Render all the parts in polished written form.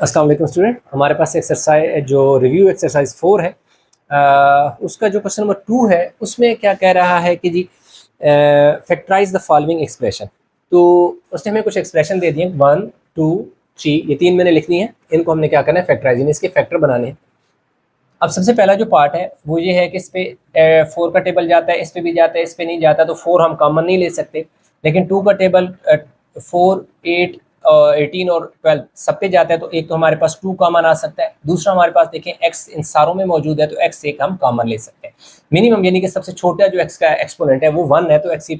अस्सलाम वालेकुम स्टूडेंट, हमारे पास एक्सरसाइज जो रिव्यू एक्सरसाइज 4 है, उसका जो क्वेश्चन नंबर 2 है उसमें क्या कह रहा है कि जी फैक्टराइज द फॉलोइंग एक्सप्रेशन। तो उसने हमें कुछ एक्सप्रेशन दे दिए 1 2 3, ये 3 मैंने लिखनी है। इनको हमने क्या करना है, फैक्टराइज यानी इसके फैक्टर बनाने हैं। अब सबसे पहला जो पार्ट है वो ये है कि इस पे 4 का टेबल जाता है, इस पे भी जाता है, इस पे नहीं जाता, तो 4 हम कॉमन नहीं ले सकते। लेकिन 2 का टेबल 4 8 18 और 12 सब पे जाता है, तो एक तो हमारे पास 2 कॉमन आ सकता है। दूसरा हमारे पास देखें x इन सारों में मौजूद है, तो x एक हम कॉमन ले सकते हैं। मिनिमम यानी कि सबसे छोटा जो x का एक्सपोनेंट है वो 1 है, तो x की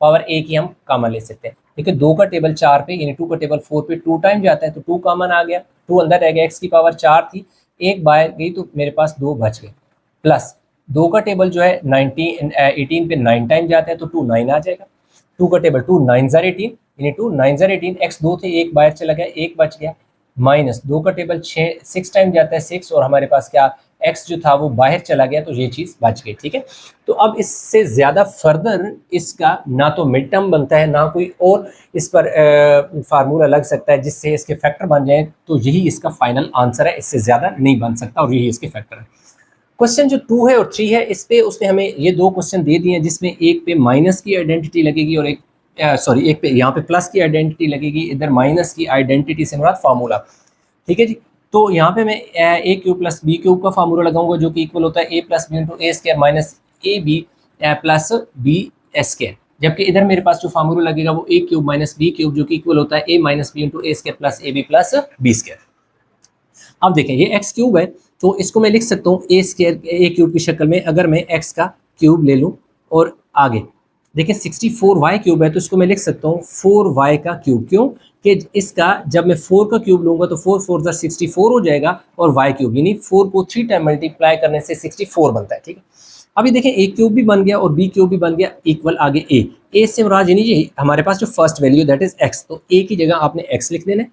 पावर एक ही हम कॉमन ले सकते हैं। देखिए 2 का टेबल 4 पे यानी 2 का टेबल 4 पे 2 टाइम जाता है, तो 2 कॉमन आ गया, 2 अंदर रह गया, x की पावर 4 थी, एक बाहर गई तो मेरे पास 2 बच गए। प्लस 2 का टेबल जो है 18 पे 9 टाइम जाता है, तो 2 9 आ जाएगा। 2 का टेबल 2 9 ज़ार 18 यानी 2 9 ज़ार 18, x 2 थे, एक बाहर चला गया, एक बच गया। माइनस 2 का टेबल 6 टाइम जाता है 6, और हमारे पास क्या x जो था वो बाहर चला गया, तो ये चीज़ बच गई। ठीक है, तो अब इससे ज़्यादा फर्दर इसका ना तो मिड टर्म बनता है, ना कोई और इस पर फार्मूला लग सकता है जिससे इसके फैक्टर बन जाए, तो यही इसका फाइनल आंसर है, इससे ज़्यादा नहीं बन सकता, और यही इसके फैक्टर है। क्वेश्चन जो 2 है और 3 है, इस पे उसने हमें ये 2 क्वेश्चन दे दिए हैं, जिसमें एक पे माइनस की आइडेंटिटी लगेगी और एक एक पे यहाँ पे प्लस की आइडेंटिटी लगेगी, इधर माइनस की आइडेंटिटी से मुराद फार्मूला। ठीक है जी, तो यहाँ पे मैं A cube plus B cube का फार्मूला लगाऊंगा, जो कि इक्वल होता है A plus B into A square minus A B plus B square. जबकि इधर मेरे पास जो फार्मूला लगेगा वो A cube minus B cube, जो कि इक्वल होता है A minus B into A square plus A B plus B square. अब देखें ये एक्स क्यूब है, तो इसको मैं लिख सकता हूँ ए स्क्वायर ए क्यूब की शक्ल में। अगर मैं एक्स का क्यूब ले लूँ और आगे देखिए 64 वाई क्यूब है, तो इसको मैं लिख सकता हूँ 4 वाई का क्यूब। क्यों कि इसका जब मैं 4 का क्यूब लूंगा तो 4 4 ज़ा 64 हो जाएगा, और वाई क्यूब यानी 4 को 3 टाइम मल्टीप्लाई करने से 64 बनता है। ठीक है, अभी देखें ए क्यूब भी बन गया और बी क्यूब भी बन गया, इक्वल आगे ए से मुराद यानी ये हमारे पास जो first value that is x, तो ए की जगह आपने एक्स लिख देना,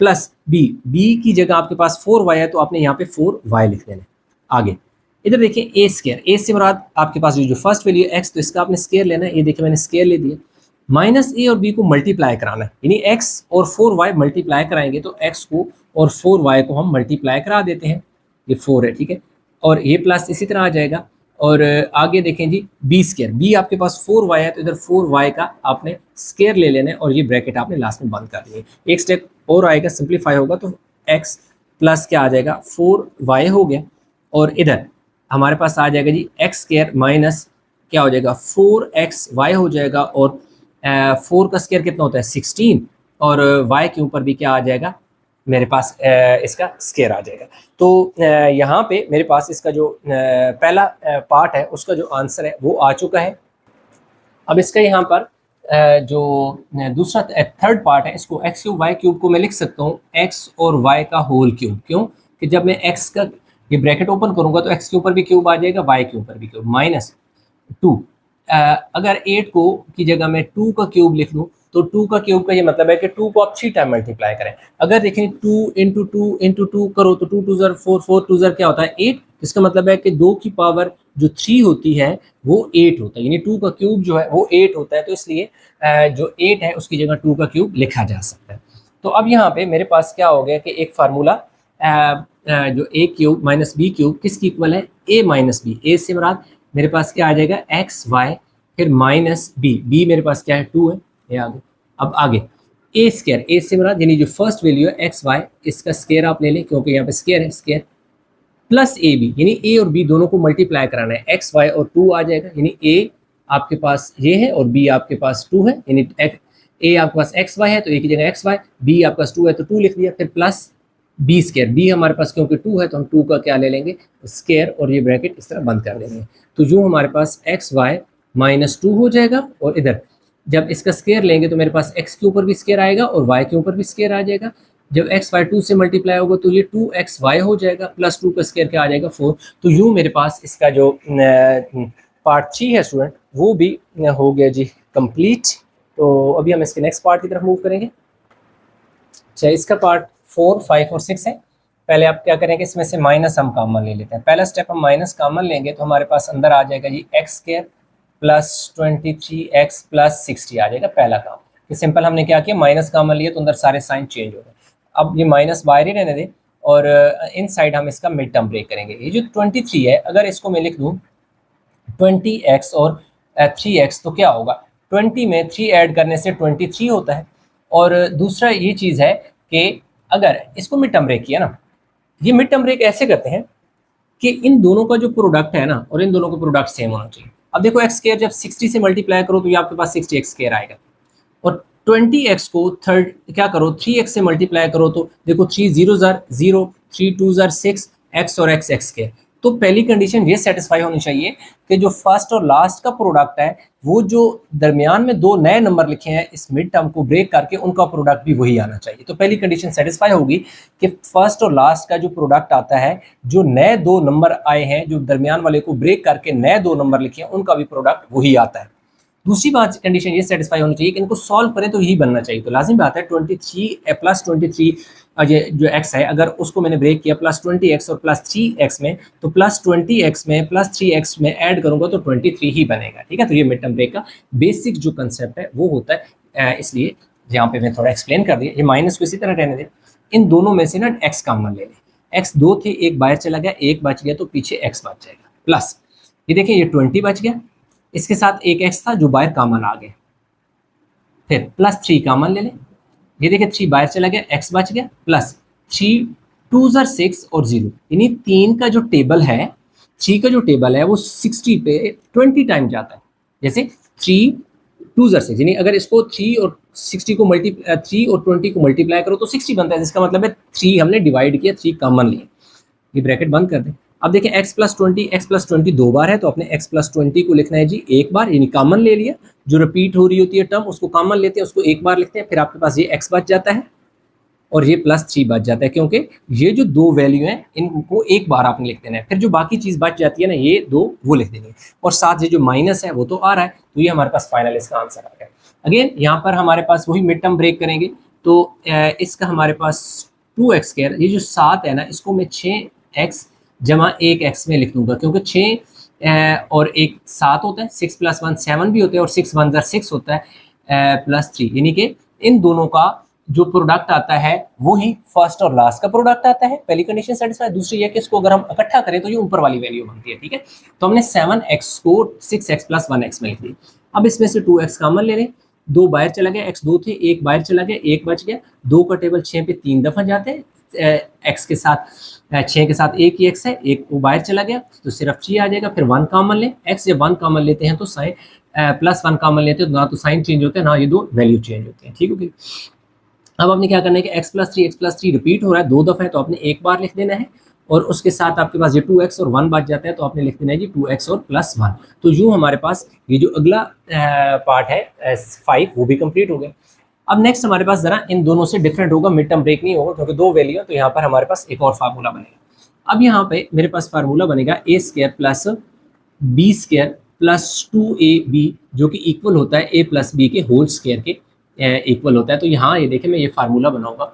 प्लस बी की जगह आपके पास 4y है, तो आपने यहाँ पे 4y लिख देना। आगे इधर देखिए ए स्क्वायर, ए से मुराद आपके पास जो फर्स्ट वैल्यू है x, तो इसका आपने स्क्वायर लेना है। ये देखिए मैंने स्क्वायर ले दिया। माइनस ए और बी को मल्टीप्लाई कराना है, यानी x और 4y मल्टीप्लाई कराएंगे, तो x को और 4y को हम मल्टीप्लाई करा देते हैं, ये 4 है। ठीक है, और ये प्लस इसी तरह आ जाएगा। और आगे देखें जी बी स्क्वायर, बी आपके पास 4y है, तो इधर 4y का आपने स्क्वायर ले लेना है, और ये ब्रैकेट आपने लास्ट में बंद कर दिए। एक स्टेप और आएगा, सिंप्लीफाई होगा, तो x प्लस क्या आ जाएगा 4y हो गया, और इधर हमारे पास आ जाएगा जी एक्स स्क्वायर माइनस क्या हो जाएगा 4xy हो जाएगा, और 4 का स्क्वायर कितना होता है 16, और y के ऊपर भी क्या आ जाएगा मेरे पास इसका स्क्वायर आ जाएगा। तो यहाँ पे मेरे पास इसका जो पहला पार्ट है उसका जो आंसर है वो आ चुका है। अब इसका यहाँ पर जो दूसरा थर्ड पार्ट है, इसको एक्स क्यूब वाई क्यूब को मैं लिख सकता हूँ एक्स और वाई का होल क्यूब। क्यों कि जब मैं एक्स का ये ब्रैकेट ओपन करूंगा तो एक्स के ऊपर भी क्यूब आ जाएगा, वाई के ऊपर भी क्यूब, माइनस 2। अगर 8 को की जगह मैं 2 का क्यूब लिख लूँ, तो 2 का क्यूब का ये मतलब है कि 2 को आप 3 टाइम मल्टीप्लाई करें। अगर देखें 2 इंटू टू इंटू टू करो, तो 2 2 ज़र 4 4 2 ज़र क्या होता है 8। इसका मतलब है कि 2 की पावर जो 3 होती है वो 8 होता है, यानी 2 का क्यूब जो है वो 8 होता है। तो इसलिए जो 8 है उसकी जगह 2 का क्यूब लिखा जा सकता है। तो अब यहाँ पे मेरे पास क्या हो गया कि एक फार्मूला जो ए क्यूब माइनस बी क्यूब किसकी इक्वल है ए माइनस बी। ए से मुराद मेरे पास क्या आ जाएगा एक्स वाई, फिर माइनस बी मेरे पास क्या है 2 है, ये आगे। अब आगे ए स्क्वायर, ए से मुराद यानी जो फर्स्ट वैल्यू है एक्स वाई, इसका स्क्वायर आप ले लें क्योंकि यहाँ पे स्क्वायर है, स्क्वायर प्लस ए बी, यानी ए और बी दोनों को मल्टीप्लाई कराना है, एक्स वाई और 2 आ जाएगा, यानी ए आपके पास ये है और बी आपके पास 2 है, यानी ए आपके पास एक्स वाई है तो ए की जगह एक्स वाई, बी आपके पास 2 है तो 2 लिख दिया, फिर प्लस बी स्क्वायर, बी हमारे पास क्योंकि 2 है तो हम 2 का क्या ले लेंगे स्क्वायर, और ये ब्रैकेट इस तरह बंद कर देंगे। तो यूँ हमारे पास एक्स वाई माइनस 2 हो जाएगा, और इधर जब इसका स्क्वायर लेंगे तो मेरे पास एक्स के ऊपर भी स्क्वायर आएगा और वाई के ऊपर भी स्क्वायर आ जाएगा। जब एक्स वाई 2 से मल्टीप्लाई होगा तो ये 2xy हो जाएगा, प्लस 2 का स्क्वायर क्या आ जाएगा 4। तो यूँ मेरे पास इसका जो पार्ट 3 है स्टूडेंट वो भी हो गया जी कंप्लीट। तो अभी हम इसके नेक्स्ट पार्ट की तरफ मूव करेंगे। अच्छा, इसका पार्ट 4 5 और 6 है। पहले आप क्या करेंगे, इसमें से माइनस हम कॉमन ले लेते हैं। पहला स्टेप हम माइनस कॉमन लेंगे तो हमारे पास अंदर आ जाएगा जी X square plus 23x plus 60 आ जाएगा। पहला काम ये सिंपल हमने क्या किया, माइनस कॉमन लिया तो अंदर सारे साइन चेंज हो गए। अब ये माइनस बाहर ही रहने दें और इन साइड हम इसका मिड टर्म ब्रेक करेंगे। ये जो 23 है, अगर इसको मैं लिख दूँ 20x और 3x, तो क्या होगा, 20 में 3 ऐड करने से 23 होता है। और दूसरा ये चीज़ है कि अगर इसको मिड टर्म ब्रेक किया ना, ये मिड टर्म ब्रेक ऐसे करते हैं कि इन दोनों का जो प्रोडक्ट है ना, और इन दोनों का प्रोडक्ट सेम होना चाहिए। अब देखो एक्स स्क्वायर जब 60 से मल्टीप्लाई करो तो ये आपके पास 60 एक्स स्क्वायर आएगा, और 20x को थर्ड क्या करो 3x से मल्टीप्लाई करो तो देखो 3 जीरो जार 0, 3 टू जार 6, x और x एक्स स्क्वायर। तो पहली कंडीशन ये सेटिस्फाई होनी चाहिए कि जो फर्स्ट और लास्ट का प्रोडक्ट है, वो जो दरमियान में दो नए नंबर लिखे हैं इस मिड टर्म को ब्रेक करके, उनका प्रोडक्ट भी वही आना चाहिए। तो पहली कंडीशन सेटिस्फाई होगी कि फर्स्ट और लास्ट का जो प्रोडक्ट आता है, जो नए दो नंबर आए हैं जो दरमियान वाले को ब्रेक करके नए दो नंबर लिखे हैं, उनका भी प्रोडक्ट वही आता है। दूसरी बात कंडीशन ये सेटिस्फाई होनी चाहिए कि इनको सॉल्व करें तो यही बनना चाहिए। तो लाजिम बात है 23 प्लस 23 ये जो x है, अगर उसको मैंने ब्रेक किया प्लस 20x और प्लस 3x में, तो प्लस 20x में प्लस 3x में ऐड करूंगा तो 23 ही बनेगा। ठीक है, तो ये मिड टर्म ब्रेक का बेसिक जो कंसेप्ट है वो होता है। इसलिए यहाँ पे मैं थोड़ा एक्सप्लेन कर दिया। ये माइनस को इसी तरह रहने दें, इन दोनों में से ना x कॉमन ले लें। x 2 थे, एक बाहर चला गया, एक बच गया, तो पीछे x बच जाएगा। प्लस ये देखिए ये 20 बच गया, इसके साथ एक x था जो बाहर कॉमन आ गया, फिर प्लस 3 कॉमन ले लें, ये देखिए 3 बाहर चला गया, x बच गया, प्लस 3 2 जार 6 और 0, यानी 3 का जो टेबल है, 3 का जो टेबल है वो 60 पे 20 टाइम जाता है। जैसे 3 2 जार 6, यानी अगर इसको 3 और 60 को 3 और 20 को मल्टीप्लाई करो तो 60 बनता है, जिसका मतलब है 3 हमने डिवाइड किया, 3 कॉमन लिए। ये ब्रैकेट बंद कर दें। अब देखिए x प्लस 20 दो बार है, तो अपने x प्लस 20 को लिखना है जी एक बार, यानी कॉमन ले लिया। जो रिपीट हो रही होती है टर्म उसको कॉमन लेते हैं, उसको एक बार लिखते हैं, फिर आपके पास ये x बच जाता है और ये प्लस 3 बच जाता है, क्योंकि ये जो दो वैल्यू हैं इनको एक बार आपने लिख देना है। फिर जो बाकी चीज़ बच जाती है ना, ये दो वो लिख देनी है, और साथ ये जो माइनस है वो तो आ रहा है। तो ये हमारे पास फाइनल इसका आंसर आ गया। अगेन यहाँ पर हमारे पास वही मिड टर्म ब्रेक करेंगे, तो इसका हमारे पास 2x स्क्वायर, ये जो 7 है ना, इसको मैं 6x जमा 1x में लिख दूंगा, क्योंकि 6 और 1 7 होता है, 6 प्लस 1 7 भी होते हैं, और 6 1 जार 6 होता है, प्लस 3, यानी कि इन दोनों का जो प्रोडक्ट आता है वही फर्स्ट और लास्ट का प्रोडक्ट आता है। पहली कंडीशन सेटिस्फाई। दूसरी ये कि इसको अगर हम इकट्ठा करें तो ये ऊपर वाली वैल्यू बनती है। ठीक है, तो हमने 7x को 6x प्लस 1x में लिख दी। अब इसमें से 2x कॉमन ले लें, 2 बाहर चला गया, x 2 थे, एक बाहर चला गया, एक बच गया, 2 का टेबल 6 पे 3 दफा जाते हैं, x के साथ 6 के साथ एक ही x है, एक वो बाहर चला गया तो सिर्फ 3 आ जाएगा। फिर 1 कॉमन लें, x जब 1 कॉमन लेते हैं तो साइन प्लस 1 कॉमन लेते हैं तो ना तो साइन चेंज होते हैं ना ये दो वैल्यू चेंज होते हैं। ठीक है, अब आपने क्या करना है कि x प्लस 3 रिपीट हो रहा है 2 दफ़ा है, तो आपने एक बार लिख देना है, और उसके साथ आपके पास ये 2x और 1 बच जाता है, तो आपने लिख देना है जी 2x और प्लस 1। तो यूँ हमारे पास ये जो अगला पार्ट है 5 वो भी कंप्लीट हो गया। अब नेक्स्ट हमारे पास ज़रा इन दोनों से डिफरेंट होगा, मिड टर्म ब्रेक नहीं होगा क्योंकि दो वैल्यू है, तो यहाँ पर हमारे पास एक और फार्मूला बनेगा। अब यहाँ पे मेरे पास फार्मूला बनेगा a square plus b square plus 2ab, जो कि इक्वल होता है a प्लस b के होल स्क्वायर के इक्वल होता है। तो यहाँ ये देखें मैं ये फार्मूला बनाऊंगा।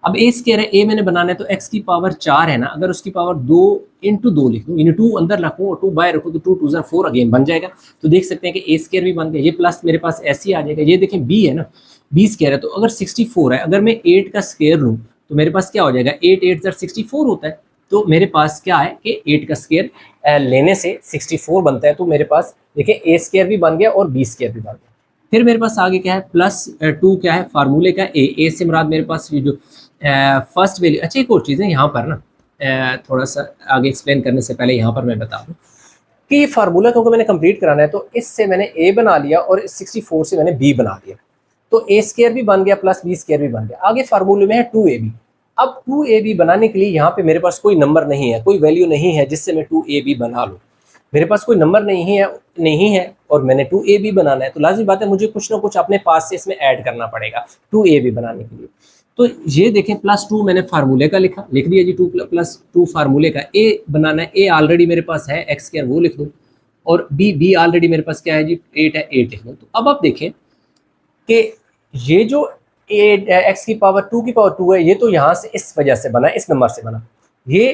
अब a स्क्वायर है, a मैंने बनाना है, तो x की पावर 4 है ना, अगर उसकी पावर 2 इंटू 2 लिख दूँ, यानी 2 अंदर रखूँ और 2 बाहर रखूँ, तो 2 2 ज़ा 4 अगेन बन जाएगा। तो देख सकते हैं कि a स्क्वायर भी बन गया, ये प्लस मेरे पास ऐसे ही आ जाएगा। ये देखें b है ना, b स्क्वायर है, तो अगर 64 है, अगर मैं 8 का स्क्वायर लूँ तो मेरे पास क्या हो जाएगा, 8 8 ज़ा 64 होता है। तो मेरे पास क्या है कि 8 का स्क्वायर लेने से 64 बनता है। तो मेरे पास देखिए a स्क्वायर भी बन गया और b स्क्वायर भी बन गया। फिर मेरे पास आगे क्या है, प्लस 2 क्या है, फार्मूले का a से मुराद मेरे पास ये जो फर्स्ट वैल्यू। अच्छा एक और चीज़ है यहाँ पर ना, थोड़ा सा आगे एक्सप्लेन करने से पहले यहाँ पर मैं बता दूँ कि ये फार्मूला क्योंकि मैंने कंप्लीट कराना है, तो इससे मैंने a बना लिया और 64 से मैंने b बना दिया, तो a स्क्वायर भी बन गया प्लस b स्क्वायर भी बन गया। आगे फार्मूले में है 2ab। अब 2ab बनाने के लिए यहाँ पे मेरे पास कोई नंबर नहीं है, कोई वैल्यू नहीं है जिससे मैं 2ab बना लूँ। मेरे पास कोई नंबर नहीं है और मैंने 2ab बनाना है, तो लाजिम बात है मुझे कुछ ना कुछ अपने पास से इसमें ऐड करना पड़ेगा 2ab बनाने के लिए। तो ये देखें प्लस 2 मैंने फार्मूले का लिख दिया जी, 2 प्लस 2 फार्मूले का। a बनाना है, a ऑलरेडी मेरे पास है x स्क्वायर वो लिख दूँ, और b ऑलरेडी मेरे पास क्या है जी 8 है, 8 लिख दूँ। तो अब आप देखें कि ये जो x की पावर 2 की पावर 2 है, ये तो यहाँ से इस वजह से बना, इस नंबर से बना। ये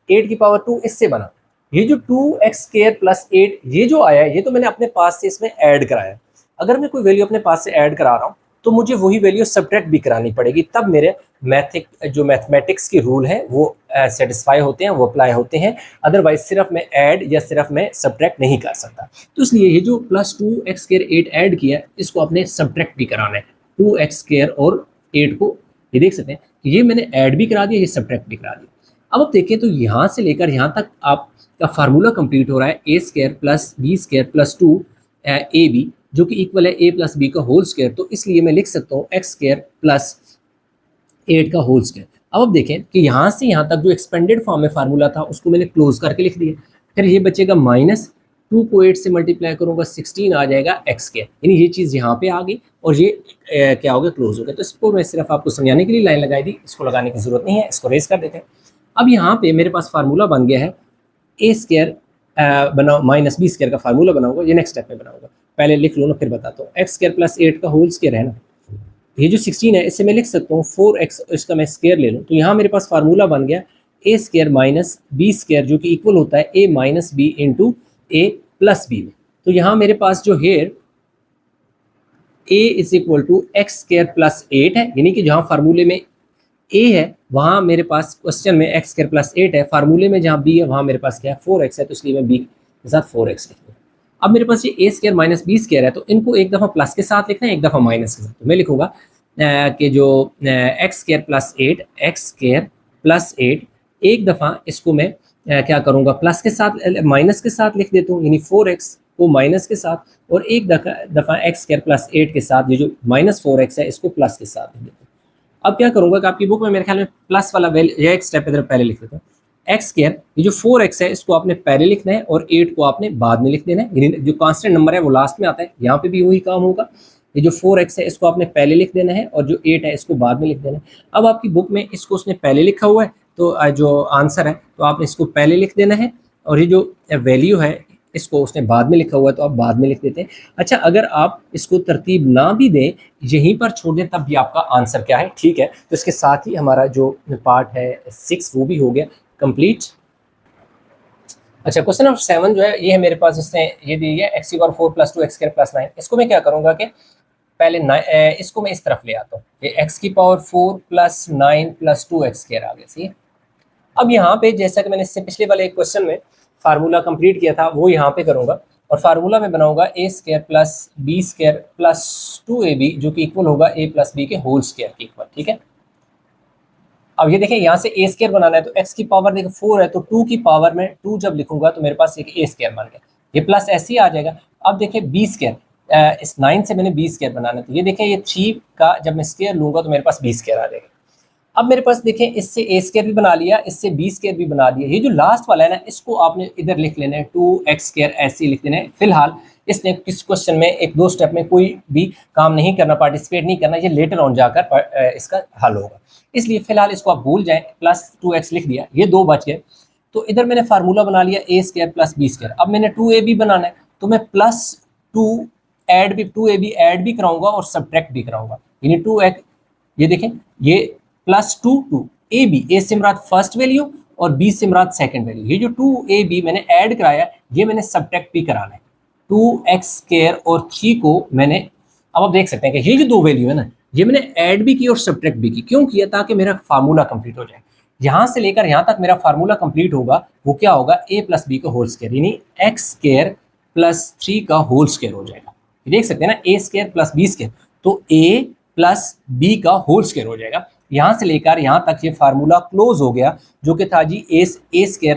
8 की पावर 2 इससे बना। ये जो 2x स्क्वायर प्लस 8 ये जो आया है, ये तो मैंने अपने पास से इसमें ऐड कराया। अगर मैं कोई वैल्यू अपने पास से ऐड करा रहा हूँ तो मुझे वही वैल्यू सब्ट्रैक्ट भी करानी पड़ेगी, तब मेरे जो मैथमेटिक्स के रूल हैं वो सेटिस्फाई होते हैं, वो अप्लाई होते हैं, अदरवाइज सिर्फ मैं ऐड या सिर्फ मैं सब्ट्रैक्ट नहीं कर सकता। तो इसलिए ये जो प्लस 2x² 8 ऐड किया इसको आपने सब्ट्रैक्ट भी कराना है। 2x² और 8 को ये देख सकते हैं कि ये मैंने ऐड भी करा दिया, ये सब्ट्रैक्ट भी करा दिया। अब आप देखें तो यहाँ से लेकर यहाँ तक आपका फार्मूला कंप्लीट हो रहा है a² + b² + 2ab जो कि इक्वल है a + b का होल स्क्वायर। तो इसलिए मैं लिख सकता हूँ x² + 8 का होल स्क्वायर। अब आप देखें कि यहाँ से यहाँ तक जो एक्सपेंडेड फॉर्म में फार्मूला था उसको मैंने क्लोज करके लिख दिया। फिर ये बचेगा -2 को 8 से मल्टीप्लाई करूँगा 16 आ जाएगा x², यानी ये चीज़ यहाँ पे आ गई और ये क्या हो गया, क्लोज हो गया। तो इसको मैं सिर्फ आपको समझाने के लिए लाइन लगाई दी, इसको लगाने की जरूरत नहीं है, इसको रेज कर देते हैं। अब यहाँ पे मेरे पास फार्मूला बन गया है a² बनाओ -b² का फार्मूला बनाऊंगा, ये नेक्स्ट स्टेप में बनाऊंगा, पहले लिख लो ना फिर बताता हूँ। x² + 8 का होल स्क्वायर है ना, ये जो 16 है इससे मैं लिख सकता हूँ 4x, इसका मैं स्क्वायर ले लूँ तो यहाँ मेरे पास फार्मूला बन गया a² - b² जो कि इक्वल होता है a - b × a + b में। तो यहाँ मेरे पास जो है a = x² + 8 है, यानी कि जहाँ फार्मूले में a है वहाँ मेरे पास क्वेश्चन में x² + 8 है, फार्मूले में जहाँ b है वहाँ मेरे पास क्या है 4x है, तो इसलिए मैं b के साथ 4x लिख दूँ। अब मेरे पास ये a² - b² है, तो इनको एक दफ़ा प्लस के साथ लिखना है, एक दफ़ा माइनस के साथ। तो मैं लिखूंगा कि जो x² + 8 x² + 8 एक दफ़ा इसको मैं क्या करूँगा प्लस के साथ माइनस के साथ लिख देता हूँ, यानी 4x को माइनस के साथ, और एक दफ़ा x² + 8 के साथ ये जो -4x है इसको प्लस के साथ लिख देता हूँ। अब क्या करूँगा कि आपकी बुक में मेरे ख्याल में प्लस वाला वैल्यू एक स्टेप इधर पहले लिख देता हूँ। x² ये जो 4x है इसको आपने पहले लिखना है और 8 को आपने बाद में लिख देना है, यानी जो कांस्टेंट नंबर है वो लास्ट में आता है, यहाँ पे भी वही काम होगा। ये जो 4x है इसको आपने पहले लिख देना है और जो 8 है इसको बाद में लिख देना है। अब आपकी बुक में इसको उसने पहले लिखा हुआ है, तो जो आंसर है तो आपने इसको पहले लिख देना है, और ये जो वैल्यू है इसको उसने बाद में लिखा हुआ है तो आप बाद में लिख देते हैं। अच्छा, अगर आप इसको तरतीब ना भी दें, यहीं पर छोड़ दें, तब भी आपका आंसर क्या है, ठीक है। तो इसके साथ ही हमारा जो पार्ट है 6 वो भी हो गया कंप्लीट। अच्छा, क्वेश्चन नंबर 7 जो है ये है मेरे पास, इसने ये दी है x⁴ + 2x² + 9। इसको मैं क्या करूँगा कि पहले इसको मैं इस तरफ ले आता हूँ, ये x⁴ + 9 + 2x² आ गया, सही है। अब यहाँ पे जैसा कि मैंने इससे पिछले वाले एक क्वेश्चन में फार्मूला कंप्लीट किया था वो यहाँ पे करूँगा, और फार्मूला में बनाऊंगा a² + b² + 2ab जो कि इक्वल होगा a + b के होल स्क्वायर के इक्वल, ठीक है। अब ये देखें यहाँ से a² बनाना है तो x की पावर देखो 4 है, तो 2 की पावर में 2 जब लिखूंगा तो मेरे पास एक a² बन गया, ये प्लस ऐसे ही आ जाएगा। अब देखें b², इस 9 से मैंने b² बनाना है, तो ये देखें ये 3 का जब मैं स्क्वायर लूँगा तो मेरे पास b² आ जाएगा। अब मेरे पास देखें इससे a² भी बना लिया, इससे b² भी बना दिया, ये जो लास्ट वाला है ना इसको आपने इधर लिख लेना है 2x² ऐसे ही लिख देना है। फिलहाल इसने किस क्वेश्चन में एक दो स्टेप में कोई भी काम नहीं करना, पार्टिसिपेट नहीं करना, ये लेटर ऑन जाकर इसका हल होगा, इसलिए फिलहाल इसको आप भूल जाएं। +2x लिख दिया, ये 2 बच गए, तो इधर मैंने फार्मूला बना लिया a² + b²। अब मैंने 2ab बनाना है तो मैं +2 2ab ऐड भी कराऊंगा और सब्ट्रैक्ट भी कराऊंगा, यानी 2x, ये देखें ये +2 2ab, a से मुराद फर्स्ट वैल्यू और b से मुराद सेकंड वैल्यू। ये जो 2ab मैंने ऐड कराया ये मैंने सब्ट्रैक्ट भी कराना है, 2x² और 3 को मैंने, अब आप देख सकते हैं कि ये जो 2 वैल्यू है ना ये मैंने ऐड भी की और सब्ट्रैक्ट भी की, क्यों किया, ताकि मेरा फार्मूला कंप्लीट हो जाए। यहाँ से लेकर यहाँ तक मेरा फार्मूला कंप्लीट होगा, वो क्या होगा a + b का होल स्क्वायर, यानी x² + 3 का होल स्क्वायर हो जाएगा। देख सकते हैं ना a² + b², तो a + b का होल स्क्वायर हो जाएगा। यहाँ से लेकर यहाँ तक ये फार्मूला क्लोज हो गया, जो कि था जी a²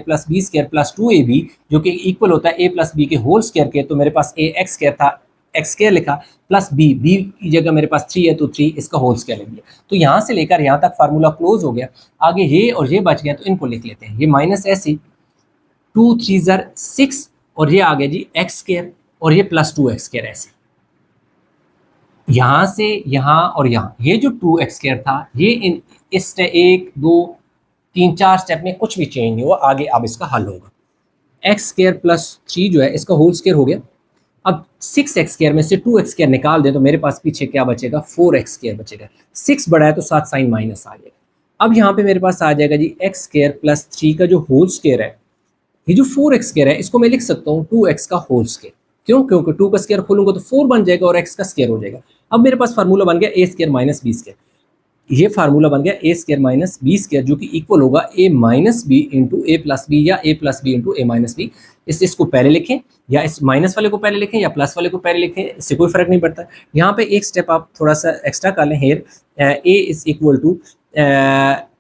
+ b² + 2ab जो कि इक्वल होता है a + b के होल स्क्वायर के। तो मेरे पास x² था, x² लिखा, प्लस b की जगह मेरे पास 3 है तो 3 इसका होल स्क्वायर लिख दिया। तो यहाँ से लेकर यहाँ तक फार्मूला क्लोज हो गया। आगे ये और ये बच गया तो इनको लिख लेते हैं, ये माइनस ऐसे 2 3 6 और ये आ गया जी x² और ये +2x² ऐसे। यहाँ से यहाँ और यहाँ ये जो 2x² था ये इस 1 2 3 4 स्टेप में कुछ भी चेंज नहीं हुआ, आगे अब इसका हल होगा। x² + 3 जो है इसका होल स्क्वायर हो गया। अब 6x² में से 2x² निकाल दें तो मेरे पास पीछे क्या बचेगा, 4x² बचेगा। 6 बड़ा है तो साथ साइन माइनस आ जाएगा। अब यहाँ पे मेरे पास आ जाएगा जी x² + 3 का जो होल स्क्वायर है, ये जो 4x² है इसको मैं लिख सकता हूँ 2x का होल स्क्वायर। क्यों, क्योंकि 2 का स्क्वायर खोलूंगा तो 4 बन जाएगा और x का स्क्वायर हो जाएगा। अब मेरे पास फार्मूला बन गया a² - b²। ये फार्मूला बन गया ए स्क्वायर माइनस बी स्क्वायर, जो कि इक्वल होगा ए minus B into a plus B या ए प्लस बी इंटू ए माइनस बी। इसको पहले लिखें या इस माइनस वाले को पहले लिखें या प्लस वाले को पहले लिखें, इससे कोई फर्क नहीं पड़ता। यहाँ पे एक स्टेप आप थोड़ा सा एक्स्ट्रा कर लें, here a is equal to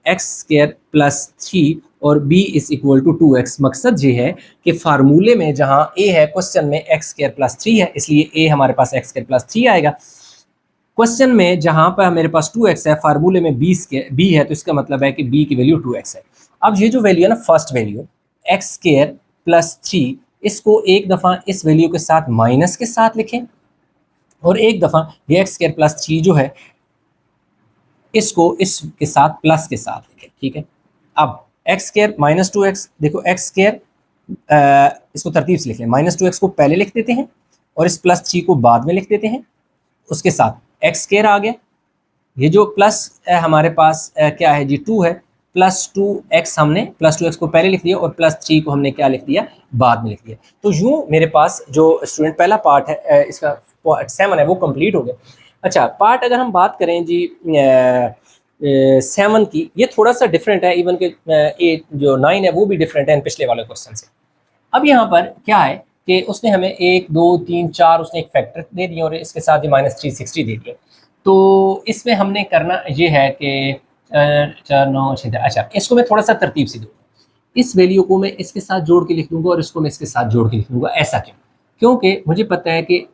x square plus 3 और b is equal to 2x। मकसद ये है कि फार्मूले में जहाँ a है क्वेश्चन में एक्स स्क्वायर प्लस 3 है, इसलिए a हमारे पास एक्स स्क्वायर प्लस 3 आएगा। क्वेश्चन में जहाँ पर मेरे पास 2x है, फार्मूले में b है, तो इसका मतलब है कि b की वैल्यू 2x है। अब ये जो वैल्यू है ना, first value x square plus 3, इसको एक दफ़ा इस वैल्यू के साथ माइनस के साथ लिखें और एक दफ़ा ये एक्स स्क्वायर प्लस 3 जो है इसको इसके साथ प्लस के साथ लिखें, ठीक है। अब एक्स स्क्वायर माइनस 2x, देखो एक्स स्क्वायर इसको तरतीब से लिख लें, माइनस 2x को पहले लिख देते हैं और इस प्लस 3 को बाद में लिख देते हैं, उसके साथ एक्स स्क्वायर आ गया। ये जो प्लस हमारे पास क्या है जी, 2 है, प्लस 2x हमने प्लस 2x को पहले लिख दिया और प्लस 3 को हमने क्या लिख दिया, बाद में लिख दिया। तो यूँ मेरे पास जो स्टूडेंट पहला पार्ट है इसका 7 है वो कंप्लीट हो गया। अच्छा, पार्ट अगर हम बात करें जी 7 की, ये थोड़ा सा डिफरेंट है, इवन के जो 9 है वो भी डिफरेंट है इन पिछले वाले क्वेश्चन से। अब यहाँ पर क्या है कि उसने हमें 1 2 3 4 उसने एक फैक्टर दे दिया और इसके साथ ही -360 दे दिया। तो इसमें हमने करना ये है कि 4 9 6, अच्छा इसको मैं थोड़ा सा तरतीब से दूँगा। इस वैल्यू को मैं इसके साथ जोड़ के लिख दूँगा और इसको मैं इसके साथ जोड़ के लिख दूँगा। ऐसा क्यों? क्योंकि मुझे पता है कि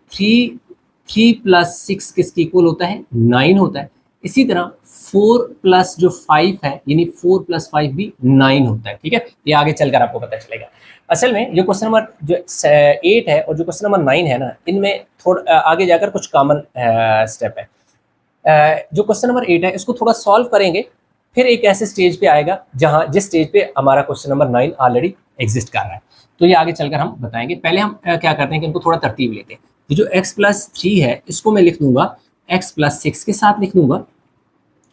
3 प्लस 6 किसके इक्वल होता है, 9 होता है। इसी तरह 4 प्लस जो 5 है, यानी 4 प्लस 5 भी 9 होता है, ठीक है। ये आगे चलकर आपको पता चलेगा। असल में जो क्वेश्चन नंबर जो 8 है और जो क्वेश्चन नंबर 9 है ना, इनमें थोड़ा आगे जाकर कुछ कॉमन स्टेप है। जो क्वेश्चन नंबर 8 है इसको थोड़ा सॉल्व करेंगे, फिर एक ऐसे स्टेज पे आएगा जहाँ जिस स्टेज पे हमारा क्वेश्चन नंबर 9 ऑलरेडी एग्जिस्ट कर रहा है। तो ये आगे चलकर हम बताएंगे। पहले हम क्या करते हैं कि इनको थोड़ा तरतीब लेते हैं। ये जो x प्लस 3 है इसको मैं लिख दूंगा x प्लस 6 के साथ लिख दूंगा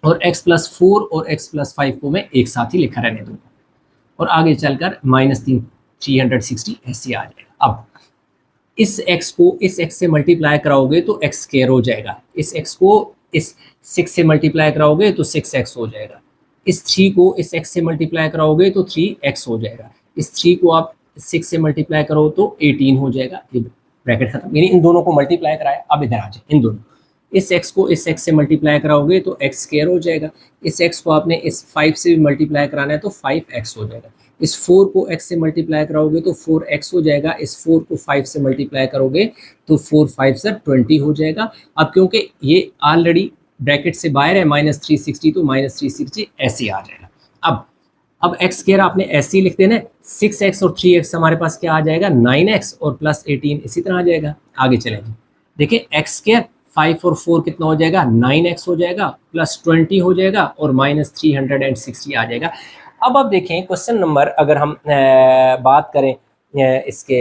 और x प्लस 4 और x प्लस 5 को मैं एक साथ ही लिखा रहने दूंगा और आगे चलकर -360 ऐसे आ जाएगा। अब इस x को इस x से मल्टीप्लाई कराओगे तो x स्क्वायर हो जाएगा, इस x को इस 6 से मल्टीप्लाई कराओगे तो 6x हो जाएगा, इस 3 को इस x से मल्टीप्लाई कराओगे तो 3x हो जाएगा, इस 3 को आप 6 से मल्टीप्लाई करो तो 18 हो जाएगा। ये ब्रैकेट खत्म, यानी इन दोनों को मल्टीप्लाई कराया। अब इधर आ जाए, इन दोनों इस x को इस x से मल्टीप्लाई कराओगे तो x स्क्वायर हो जाएगा, इस x को आपने इस 5 से भी मल्टीप्लाई कराना है तो 5x हो जाएगा, इस 4 को x से मल्टीप्लाई कराओगे तो 4x हो जाएगा, इस 4 को 5 से मल्टीप्लाई करोगे तो 4 5 से 20 हो जाएगा। अब क्योंकि ये ऑलरेडी ब्रैकेट से बाहर है -360 तो -360 ऐसे आ जाएगा। अब x स्क्वायर आपने ऐसे ही लिख देना है, 6x और 3x हमारे पास क्या आ जाएगा, 9x और प्लस 18 इसी तरह आ जाएगा। आगे चलेंगे, देखिए x स्क्वायर 5 और 4 कितना हो जाएगा, 9x हो जाएगा प्लस 20 हो जाएगा और -360 आ जाएगा। अब आप देखें क्वेश्चन नंबर अगर हम बात करें इसके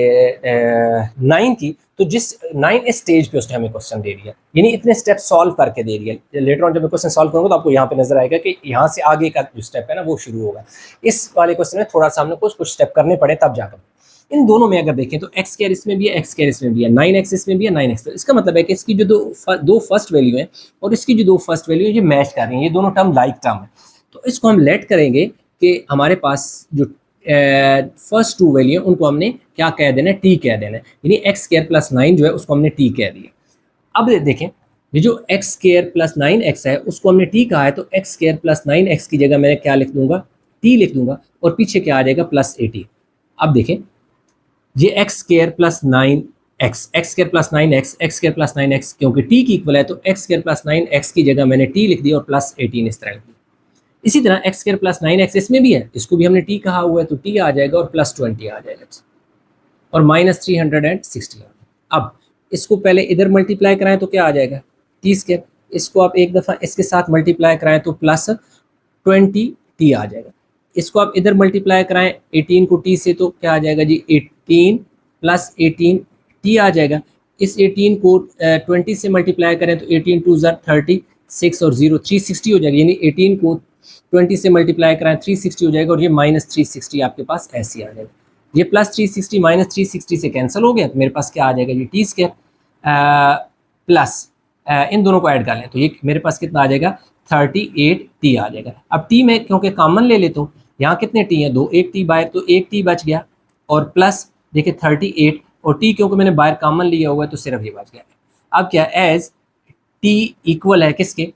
9 की, तो जिस 9 स्टेज पे उसने हमें क्वेश्चन दे दिया, यानी इतने स्टेप सॉल्व करके दे दिया। लेटर ऑन जब मैं क्वेश्चन सॉल्व करूँगा तो आपको यहाँ पे नजर आएगा कि यहाँ से आगे का जो स्टेप है ना वो शुरू होगा। इस वाले क्वेश्चन में थोड़ा सा हमने कुछ स्टेप करने पड़े तब जाकर। इन दोनों में अगर देखें तो एक्स स्क्वायर इसमें भी है, एक्स स्क्वायर इसमें भी है, 9x इसमें भी है, 9x। तो इसका मतलब है कि इसकी जो दो फर्स्ट वैल्यू है और इसकी जो दो फर्स्ट वैल्यू है ये मैच कर रही है, ये दोनों टर्म लाइक टर्म है। तो इसको हम लेट करेंगे कि हमारे पास जो फर्स्ट टू वैल्यू है उनको हमने क्या कह देना है, टी कह देना है, यानी एक्स स्क्वायर प्लस 9 जो है उसको हमने टी कह दिया। अब देखें ये जो एक्स स्क्वायर प्लस 9x है उसको हमने टी कहा है, तो एक्स स्क्वायर प्लस 9x की जगह मैं क्या लिख दूंगा, टी लिख दूंगा और पीछे क्या आ जाएगा, प्लस 18। अब देखें ये x square plus 9x, x square plus 9x, x square plus 9x क्योंकि टी की इक्वल है तो एक्स स्क्वायर प्लस 9x की जगह मैंने टी लिख दिया और प्लस 18 इस तरह लिख दिया। इसी तरह एक्स स्क्वायर प्लस 9x इसमें भी है, इसको भी हमने टी कहा हुआ है तो टी आ जाएगा और प्लस 20 आ जाएगा और -360। अब इसको पहले इधर मल्टीप्लाई कराएं तो क्या आ जाएगा, टी स्क्वायर। इसको आप एक दफ़ा इसके साथ मल्टीप्लाई कराएं तो प्लस 20 टी आ जाएगा। इसको आप इधर मल्टीप्लाई कराएं 18 को टी से तो क्या आ जाएगा जी, 18 प्लस 18 टी आ जाएगा। इस 18 को 20 से मल्टीप्लाई करें तो 18 2 36 और 0 360 हो जाएगा, यानी 18 को 20 से मल्टीप्लाई कराएं 360 हो जाएगा और ये -360 आपके पास ऐसे आ जाएगा। ये प्लस 360 -360 से कैंसिल हो गया तो मेरे पास क्या आ जाएगा, ये टी स्क्वायर प्लस इन दोनों को ऐड कर लें तो ये मेरे पास कितना आ जाएगा, 38t आ जाएगा। अब t में क्योंकि कॉमन ले लेता हूँ, यहाँ कितने t हैं, दो, एक t बाहर तो एक t बच गया, और प्लस देखिए 38, और t क्योंकि मैंने बाहर कॉमन लिया हुआ है तो सिर्फ ये बच गया। अब क्या, एज t इक्वल है किसके,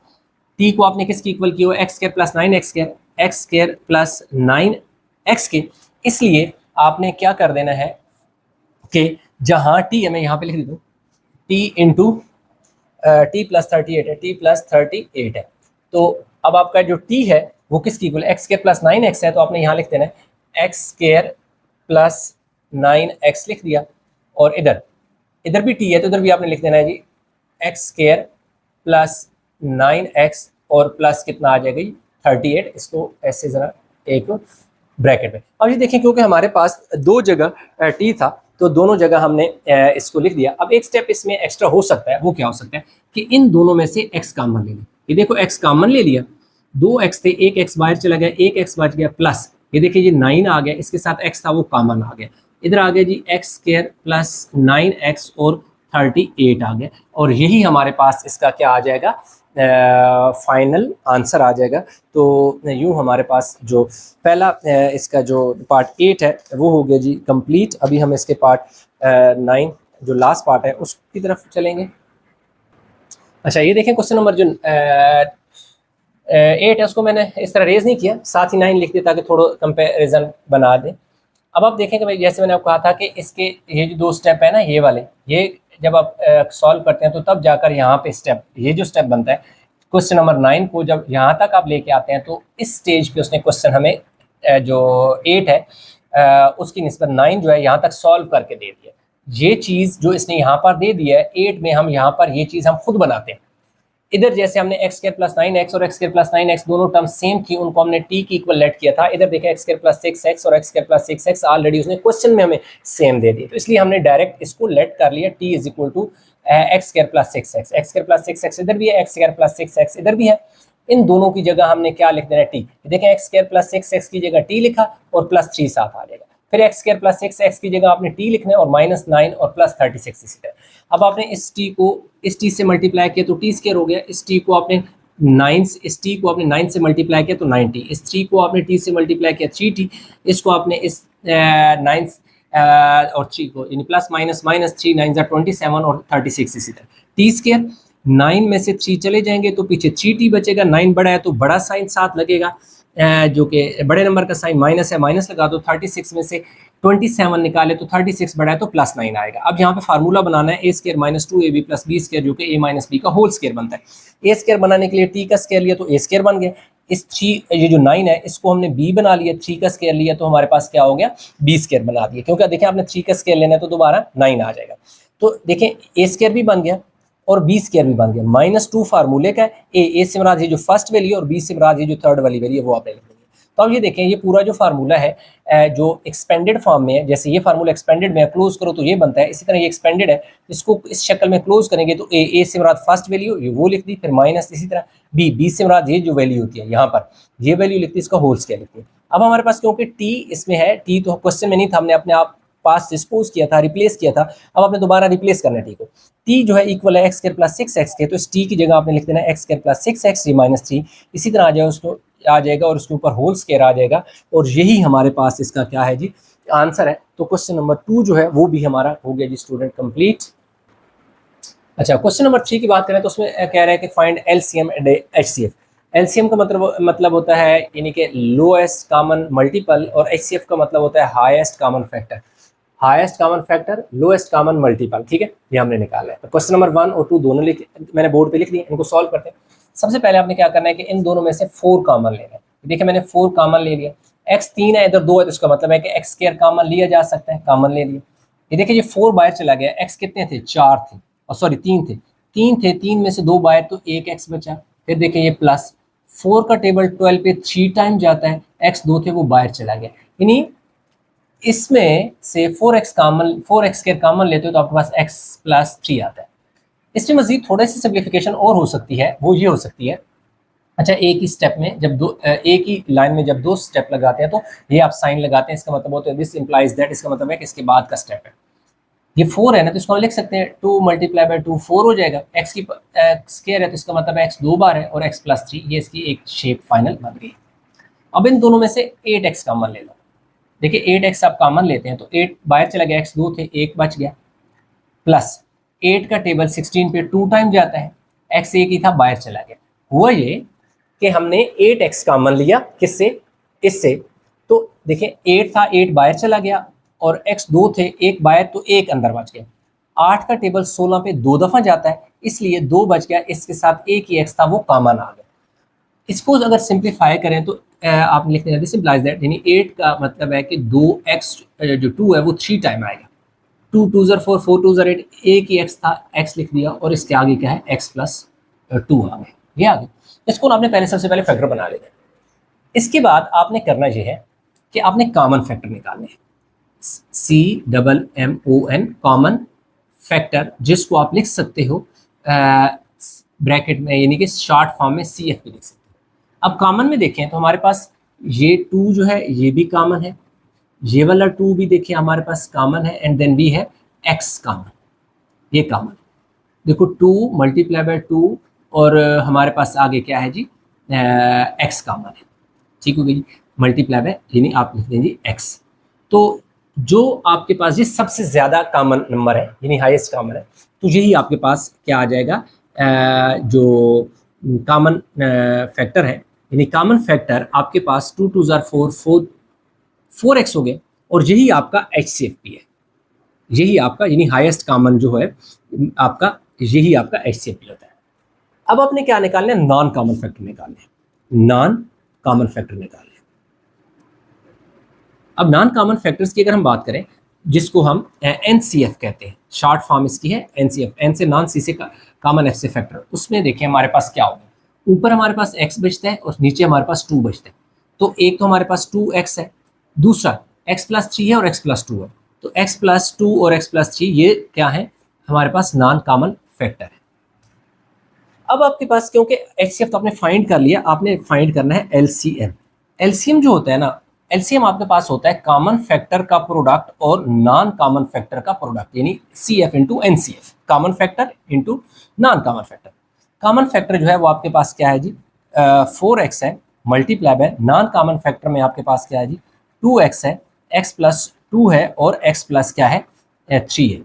t को आपने किसके इक्वल किया हुआ, एक्स स्क्वायर प्लस 9x के, इसलिए आपने क्या कर देना है कि जहाँ t है, मैं यहाँ पे लिख देता हूँ t इंटू टी प्लस 38 है, t प्लस 38 है। तो अब आपका जो t है वो किसकी equal, x square plus 9x है, तो आपने यहाँ लिख देना है एक्स स्क्वायर प्लस 9x लिख दिया, और इधर भी t है तो इधर भी आपने लिख देना है जी एक्स स्क्वायर प्लस 9x और प्लस कितना आ जाएगा 38, इसको ऐसे जरा एक ब्रैकेट में। अब ये देखें क्योंकि हमारे पास दो जगह t था तो दोनों जगह हमने इसको लिख दिया। अब एक स्टेप इसमें एक्स्ट्रा हो सकता है, वो क्या हो सकता है कि इन दोनों में से x कॉमन ले लें। ये देखो x कॉमन ले लिया, 2x थे, एक x बाहर चला गया, एक x बच गया, प्लस ये देखिए ये 9 आ गया, इसके साथ x था वो कॉमन आ गया, इधर आ गया जी एक्स स्क्वायर प्लस 9x और 38 आ गया, और यही हमारे पास इसका क्या आ जाएगा, फाइनल आंसर आ जाएगा। तो यूँ हमारे पास जो पहला इसका जो पार्ट 8 है वो हो गया जी कंप्लीट। अभी हम इसके पार्ट 9 जो लास्ट पार्ट है उसकी तरफ चलेंगे। अच्छा ये देखें क्वेश्चन नंबर जो 8 है उसको मैंने इस तरह रेज नहीं किया, साथ ही 9 लिख दिया ताकि थोड़ा कंपेरिजन बना दें। अब आप देखें कि भाई जैसे मैंने आपको कहा था कि इसके ये जो दो स्टेप है ना, ये वाले, ये जब आप सॉल्व करते हैं तो तब जाकर यहाँ पे स्टेप, ये जो स्टेप बनता है क्वेश्चन नंबर 9 को जब यहाँ तक आप लेके आते हैं तो इस स्टेज पे उसने क्वेश्चन हमें जो 8 है उसकी निस्बत 9 जो है यहाँ तक सॉल्व करके दे दिया। ये चीज़ जो इसने यहाँ पर दे दी है 8 में, हम यहाँ पर ये चीज़ हम खुद बनाते हैं। इधर जैसे हमने एक्स स्क्वायर प्लस 9x और एक्स स्क्वायर प्लस 9x दोनों टर्म सेम थी, उनको हमने t की इक्वल लेट किया था। इधर देखें एक्स स्क्वायर प्लस 6x और x square plus 6x already उसने क्वेश्चन में हमें सेम दे दी, तो इसलिए हमने डायरेक्ट इसको लेट कर लिया t is equal to x square plus 6x, x square plus 6x इधर भी है, एक्स स्क्वायर प्लस 6x इधर भी है, इन दोनों की जगह हमने क्या लिख देना है t। देखें एक्स स्क्वायर प्लस 6x की जगह t लिखा और प्लस 3 साथ आ जाएगा, फिर एक्स स्क्वायर प्लस 6x की जगह आपने t लिखना है और माइनस 9 और प्लस 36 इसी तरह। अब आपने इस t को इस t से मल्टीप्लाई किया तो t स्क्वायर हो गया, इस t को आपने 9 से मल्टीप्लाई किया तो 9t, इस 3 को आपने t से मल्टीप्लाई किया 3t, इसको आपने इस 9 और 3 को यानी प्लस माइनस माइनस 3 9 27 और 36 इसी तरह। टी स्क्वायर 9 में से 3 चले जाएंगे तो पीछे 3t बचेगा, 9 बड़ा है तो बड़ा साइन साथ लगेगा, जो कि बड़े नंबर का साइन माइनस है, माइनस लगा दो, 36 में से 27 निकाले तो 36 बड़ा है तो प्लस 9 आएगा। अब यहाँ पे फार्मूला बनाना है A square minus 2ab plus B square जो कि a माइनस बी का होल स्क्वायर बनता है। ए स्क्वायर बनाने के लिए t का स्क्वायर लिया तो ए स्क्वायर बन गया, इस 3 ये जो 9 है इसको हमने b बना लिया, 3 का स्क्वायर लिया तो हमारे पास क्या हो गया b स्क्वायर बना दिया, क्योंकि देखें आपने 3 का स्क्वायर लेना है तो दोबारा 9 आ जाएगा। तो देखें ए स्क्वायर भी बन गया और बी स्क्वायर भी बन गया, -2 फार्मूले का है, ए से मुराद ये जो फर्स्ट वैल्यू और बी से मुराद ये जो थर्ड वाली वैल्यू है वो आपने लिख देंगे। तो अब ये देखें ये पूरा जो फार्मूला है जो एक्सपेंडेड फॉर्म में है, जैसे ये फार्मूला एक्सपेंडेड में क्लोज करो तो ये बनता है, इसी तरह ये एक्सपेंडेड है, इसको इस शक्ल में क्लोज करेंगे तो ए से मुराद फर्स्ट वैल्यू ये वो लिख दी, फिर माइनस इसी तरह बी से मुराद ये जो वैल्यू होती है यहाँ पर ये वैल्यू लिखती है, इसका होल स्क्वायर लिखती है। अब हमारे पास क्योंकि टी इसमें है, टी तो क्वेश्चन में नहीं था, हमने अपने आप पास डिस्पोज किया था, रिप्लेस किया था, अब आपने दोबारा रिप्लेस करना है टी को। टी जो है इक्वल है एक्स स्क्वायर प्लस 6x के, तो इस टी की जगह आपने लिख देना है x square plus 6x minus 3, इसी तरह आ जाएगा उसको आ जाएगा और उसके ऊपर होल स्क्वायर आ जाएगा, और यही हमारे पास इसका क्या है जी आंसर है। तो क्वेश्चन नंबर 2 जो है वो भी हमारा हो गया जी स्टूडेंट कंप्लीट। अच्छा क्वेश्चन नंबर 3 की बात करें तो उसमें कह रहा है कि find LCM and HCF. LCM का मतलब होता है यानी कि लोएस्ट कॉमन मल्टीपल, और एचसीएफ का मतलब होता है highest common factor, highest common factor lowest common multiple, ठीक है, ये हमने निकाला है। तो क्वेश्चन नंबर 1 और 2 दोनों मैंने बोर्ड पे लिख दिए, इनको सॉल्व करते हैं। सबसे पहले आपने क्या करना है कि इन दोनों में से 4 कॉमन लेना है। देखिए मैंने 4 कॉमन ले लिया, x 3 है इधर 2 है तो इसका मतलब है कि एक्स स्क्वायर कॉमन लिया जा सकता है, कॉमन ले लिया। ये देखिए ये 4 बाहर चला गया, x कितने थे 4 थे, और सॉरी 3 थे, 3 में से 2 बाहर तो एक x बचा, फिर देखिए ये प्लस 4 का टेबल 12 पे 3 टाइम जाता है, x 2 थे वो बाहर चला गया, यानी इसमें से 4x स्क्वायर कॉमन लेते हो तो आपके पास x प्लस 3 आता है। इसमें मजीद थोड़ी सी सिंप्लीफिकेशन और हो सकती है, वो ये हो सकती है, अच्छा एक ही स्टेप में जब एक ही लाइन में जब 2 स्टेप लगाते हैं तो ये आप साइन लगाते हैं, इसका मतलब होता है दिस इंप्लाइज दैट, इसका मतलब है कि इसके बाद का स्टेप है। ये 4 है ना, तो इसको हम लिख सकते हैं 2 मल्टीप्लाई बाई 2 4 हो जाएगा। एक्स की स्क्वायर है तो इसका मतलब एक्स 2 बार है और एक्स प्लस 3, ये इसकी एक शेप फाइनल बन गई। अब इन दोनों में से 8x कॉमन ले लो। देखिए 8x आप कॉमन लेते हैं तो 8 बाहर चला गया, x 2 थे, 1 बच गया, प्लस 8 का टेबल 16 पे 2 टाइम जाता है, x 1 ही था बाहर चला गया। हुआ ये कि हमने 8x कॉमन लिया, किससे, इससे, तो देखिए 8 था, 8 बाहर चला गया और x 2 थे, 1 बाहर तो 1 अंदर बच गया। 8 का टेबल 16 पे 2 दफ़ा जाता है, इसलिए 2 बच गया, इसके साथ एक ही x था वो कॉमन आ गया। इसको अगर सिंप्लीफाई करें तो आप लिखते हैं सिंपलाइज दैट, यानी 8 का मतलब है कि 2x जो 2 है वो 3 टाइम आएगा। 2 2 ज़र 4, 4 2 ज़र 8, एक ही x था, x लिख दिया और इसके आगे क्या है, x प्लस 2 आ गया, ये आ गया। इसको आपने पहले सबसे पहले फैक्टर बना लेना। इसके बाद आपने करना ये है कि आपने कॉमन फैक्टर निकालने हैं, CMMON कॉमन फैक्टर, जिसको आप लिख सकते हो ब्रैकेट में, यानी कि शॉर्ट फॉर्म में CF भी लिख सकते हो। अब कॉमन में देखें तो हमारे पास ये 2 जो है ये भी कॉमन है, ये वाला 2 भी देखिए हमारे पास कॉमन है, एंड देन भी है x कॉमन, ये कॉमन। देखो 2 मल्टीप्लाई बाय 2 और हमारे पास आगे क्या है जी, x कॉमन है, ठीक हो गई जी, मल्टीप्लाई बाय यानी आप लिख देंगे x। तो जो आपके पास ये सबसे ज़्यादा कॉमन नंबर है, यानी हाईएस्ट कॉमन है, तो यही आपके पास क्या आ जाएगा, जो कॉमन फैक्टर है, यानी कॉमन फैक्टर आपके पास 2 2 ज़र 4 4x हो गया, और यही आपका HCFP है, यही आपका यानी हाईएस्ट कॉमन जो है आपका, यही आपका HCFP होता है। अब आपने क्या निकालना है, नॉन कॉमन फैक्टर निकालने हैं, नॉन कॉमन फैक्टर निकालने हैं। अब नॉन कॉमन फैक्टर्स की अगर हम बात करें, जिसको हम NCF कहते हैं, शॉर्ट फॉर्म इसकी है NCF, N से नॉन, C से कॉमन, F से फैक्टर। उसमें देखिए हमारे पास क्या होगा, ऊपर हमारे पास x बचता है और नीचे हमारे पास 2 बचता है। तो एक तो हमारे पास 2x है, दूसरा x प्लस 3 है और x प्लस 2 है। तो x प्लस 2 और x प्लस 3 ये क्या है, हमारे पास नॉन कॉमन फैक्टर है। अब आपके पास क्योंकि HCF तो आपने फाइंड कर लिया, आपने फाइंड करना है LCM। LCM जो होता है ना, LCM आपके पास होता है कॉमन फैक्टर का प्रोडक्ट और नॉन कॉमन फैक्टर का प्रोडक्ट, यानी CF into NCF, common factor into non common factor. Common factor जो है वो आपके पास क्या है जी, 4x है, multiply by non common factor में आपके पास क्या है जी, 2x है, x प्लस 2 है और x प्लस क्या है, 3 है।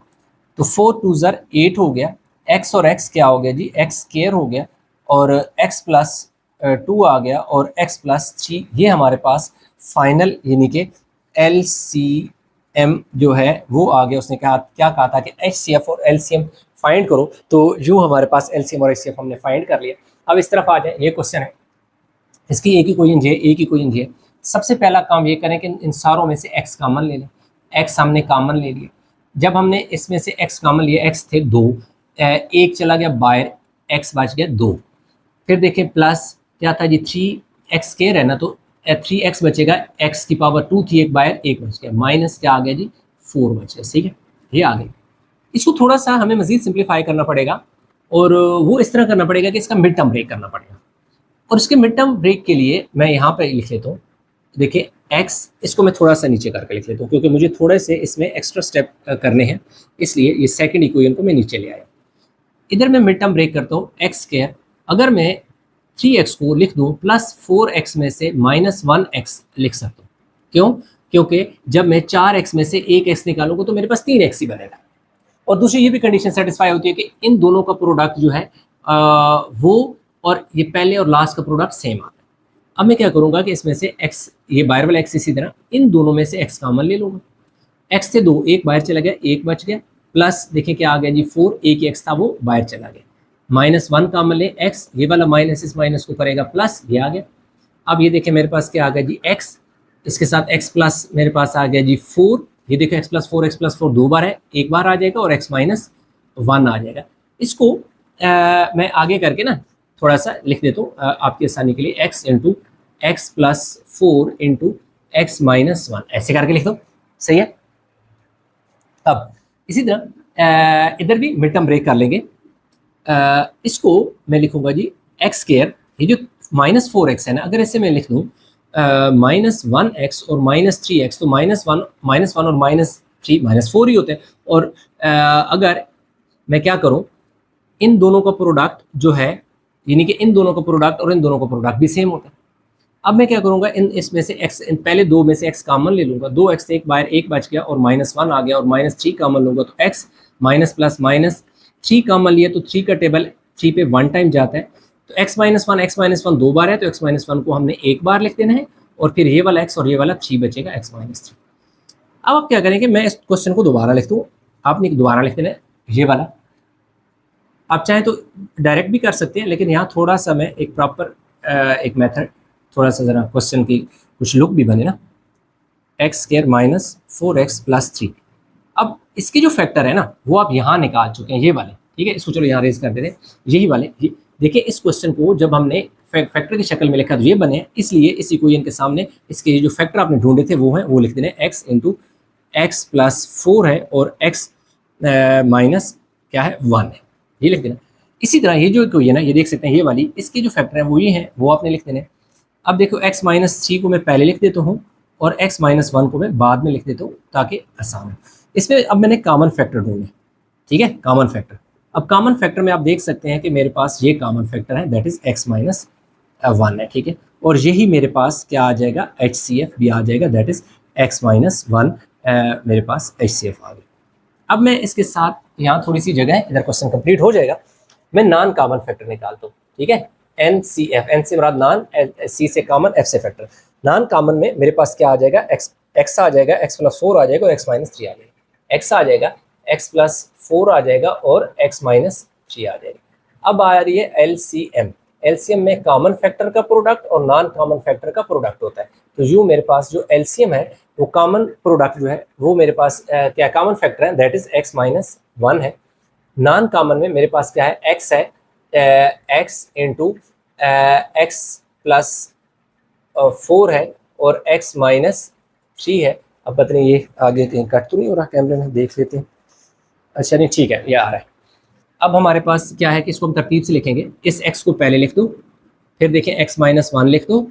तो 4 2 ज़र 8 हो गया, x और x क्या हो गया जी, x स्क्वायर हो गया और x प्लस 2 आ गया और x प्लस 3, ये हमारे पास फाइनल यानी कि LCM जो है वो आ गया। उसने कहा क्या कहा था कि HCF और LCM फाइंड करो, तो यूँ हमारे पास LCM और HCF हमने फाइंड कर लिया। अब इस तरफ आ जाए, ये क्वेश्चन है, इसकी एक ही क्वेश्चन है, एक ही क्वेश्चन है। सबसे पहला काम ये करें कि इन सारों में से x कॉमन ले लें, x हमने कॉमन ले लिया। जब हमने इसमें से x कॉमन लिया, x थे 2, एक चला गया बाहर, x बच गया 2। फिर देखें प्लस क्या था जी, 3x स्क्वायर है ना, तो 3x बचेगा, x की पावर 2 थी, एक बाहर 1 बच गया, माइनस क्या आ गया जी 4 बच गया, ठीक है, ये आ गई। इसको थोड़ा सा हमें मज़ीद सिंप्लीफाई करना पड़ेगा और वो इस तरह करना पड़ेगा कि इसका मिड टर्म ब्रेक करना पड़ेगा। और इसके मिड टर्म ब्रेक के लिए मैं यहाँ पर लिख लेता हूँ, देखिए x, इसको मैं थोड़ा सा नीचे करके लिख लेता हूँ क्योंकि मुझे थोड़े से इसमें एक्स्ट्रा स्टेप करने हैं, इसलिए ये सेकंड इक्वेशन को मैं नीचे ले आया। इधर मैं मिड टर्म ब्रेक करता हूँ, एक्स स्क्वायर, अगर मैं 3x को लिख दूँ प्लस 4x में से माइनस 1x लिख सकता हूँ। क्यों? क्योंकि जब मैं 4x में से 1x निकालूंगा तो मेरे पास 3x ही बनेगा। और दूसरी ये भी कंडीशन सेटिस्फाई होती है कि इन दोनों का प्रोडक्ट जो है वो और ये पहले और लास्ट का प्रोडक्ट सेम आता है। अब मैं क्या करूँगा कि इसमें से x, ये बाहर वाला x इसी तरह, इन दोनों में से x कॉमन ले लूँगा। x से 2, एक बाहर चला गया, एक बच गया, प्लस देखिए क्या आ गया जी 4, एक ही x था वो बाहर चला गया, माइनस 1 कॉमन ले x, ये वाला माइनस इस माइनस को करेगा प्लस, ये आ गया। अब ये देखिए मेरे पास क्या आ गया जी x, इसके साथ x प्लस मेरे पास आ गया जी 4, ये देखो x प्लस 4 2 बार है, एक बार आ जाएगा और x माइनस 1 आ जाएगा। इसको मैं आगे करके ना थोड़ा सा लिख देता हूँ आपकी आसानी के लिए, x into x plus 4 into x minus 1, ऐसे करके लिख दो, सही है। अब इसी तरह इधर भी मिड टर्म ब्रेक कर लेंगे, इसको मैं लिखूंगा जी एक्स स्क्वायर, ये जो माइनस 4x है ना, अगर इसे मैं लिख दूँ माइनस 1x और माइनस 3x, तो माइनस वन और माइनस 3 माइनस 4 ही होते हैं। और अगर मैं क्या करूं, इन दोनों का प्रोडक्ट जो है, यानी कि इन दोनों का प्रोडक्ट और इन दोनों का प्रोडक्ट भी सेम होता है। अब मैं क्या करूंगा, इसमें से x, पहले दो में से x कॉमन ले लूंगा, 2x एक बार एक बच गया और -1 आ गया, और -3 कॉमन लूंगा तो x माइनस प्लस -3 कॉमन लिया तो 3 का टेबल 3 पे 1 टाइम जाता है, तो x-1 दो बार है तो x-1 को हमने एक बार लिख देना है, और फिर ये वाला x और ये वाला 3 बचेगा x-3। अब आप क्या करेंगे, मैं इस क्वेश्चन को दोबारा लिख दूँ, आपने दोबारा लिख देना है ये वाला। आप चाहें तो डायरेक्ट भी कर सकते हैं, लेकिन यहाँ थोड़ा सा मैं एक प्रॉपर एक मेथड, थोड़ा सा ज़रा क्वेश्चन की कुछ लुक भी बने ना, x² माइनस 4x प्लस 3। अब इसके जो फैक्टर है ना वो आप यहाँ निकाल चुके हैं, ये वाले, ठीक है, इसको चलो यहाँ रेज कर देते हैं, यही वाले। देखिए इस क्वेश्चन को जब हमने फैक्टर की शक्ल में लिखा तो ये बने, इसलिए इस इक्वेशन के सामने इसके जो फैक्टर आपने ढूंढे थे वो हैं, वो लिख देने x इंटू एक्स प्लस 4 है और x माइनस क्या है 1 है, ये लिख देना। इसी तरह ये जो इक्वेशन है, ये देख सकते हैं ये वाली, इसके जो फैक्टर है वो ये हैं, वो आपने लिख देने। अब देखो x-3 को मैं पहले लिख देता हूँ और x-1 को मैं बाद में लिख देता हूँ ताकि आसान हो। इसमें अब मैंने कॉमन फैक्टर ढूंढे, ठीक है, कॉमन फैक्टर। अब कॉमन फैक्टर में आप देख सकते हैं कि मेरे पास ये कॉमन फैक्टर है, दैट इज x-1 है, ठीक है, और यही मेरे पास क्या आ जाएगा, HCF भी आ जाएगा, दैट इज x-1 मेरे पास HCF आ गया। अब मैं इसके साथ यहाँ थोड़ी सी जगह है, इधर क्वेश्चन कंप्लीट हो जाएगा, मैं नॉन कॉमन फैक्टर निकालता हूँ, ठीक है, NCF, N से मुराद नॉन, C से कॉमन, F से फैक्टर। नॉन कॉमन में मेरे पास क्या आ जाएगा, x आ जाएगा, x प्लस 4 आ जाएगा और x माइनस 3 आ जाएगा, x आ जाएगा, x प्लस 4 आ जाएगा और x माइनस 3 आ जाएगा। अब आ रही है LCM। LCM में कॉमन फैक्टर का प्रोडक्ट और नॉन कॉमन फैक्टर का प्रोडक्ट होता है, तो यूँ मेरे पास जो LCM है वो कॉमन प्रोडक्ट जो है वो मेरे पास क्या कॉमन फैक्टर है, दैट इज x-1 है। नॉन कॉमन में मेरे पास क्या है, x है, x इंटू एक्स प्लस 4 है और x माइनस 3 है। अब पता नहीं ये आगे कहीं कट तो नहीं हो रहा, कैमरे में देख लेते हैं। अच्छा नहीं, ठीक है, ये आ रहा है। अब हमारे पास क्या है कि इसको हम तरतीब से लिखेंगे, इस x को पहले लिख दो, फिर देखें x-1 लिख दो,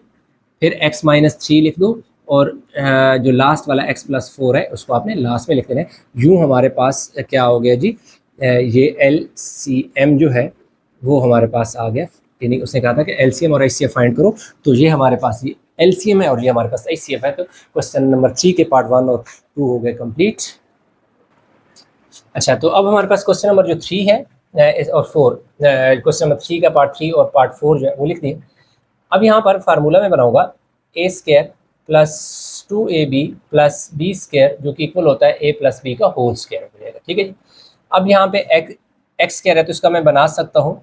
फिर x-3 लिख दो, और जो लास्ट वाला x प्लस 4 है उसको आपने लास्ट में लिख देना है। यूँ हमारे पास क्या हो गया जी, ये LCM जो है वो हमारे पास आ गया, यानी उसने कहा था कि LCM और HCF फाइंड करो, तो ये हमारे पास ये LCM है और ये हमारे पास HCF है। तो क्वेश्चन नंबर 3 के पार्ट 1 और 2 हो गए कंप्लीट। अच्छा, तो अब हमारे पास क्वेश्चन नंबर जो 3 है और 4, क्वेश्चन नंबर 3 का पार्ट 3 और पार्ट 4 जो है वो लिख दिए। अब यहाँ पर फार्मूला में बनाऊंगा a² plus 2ab plus b² जो कि इक्वल होता है a प्लस b का होल स्क्वायर हो जाएगा, ठीक है जी। अब यहाँ पे x² है तो इसका मैं बना सकता हूँ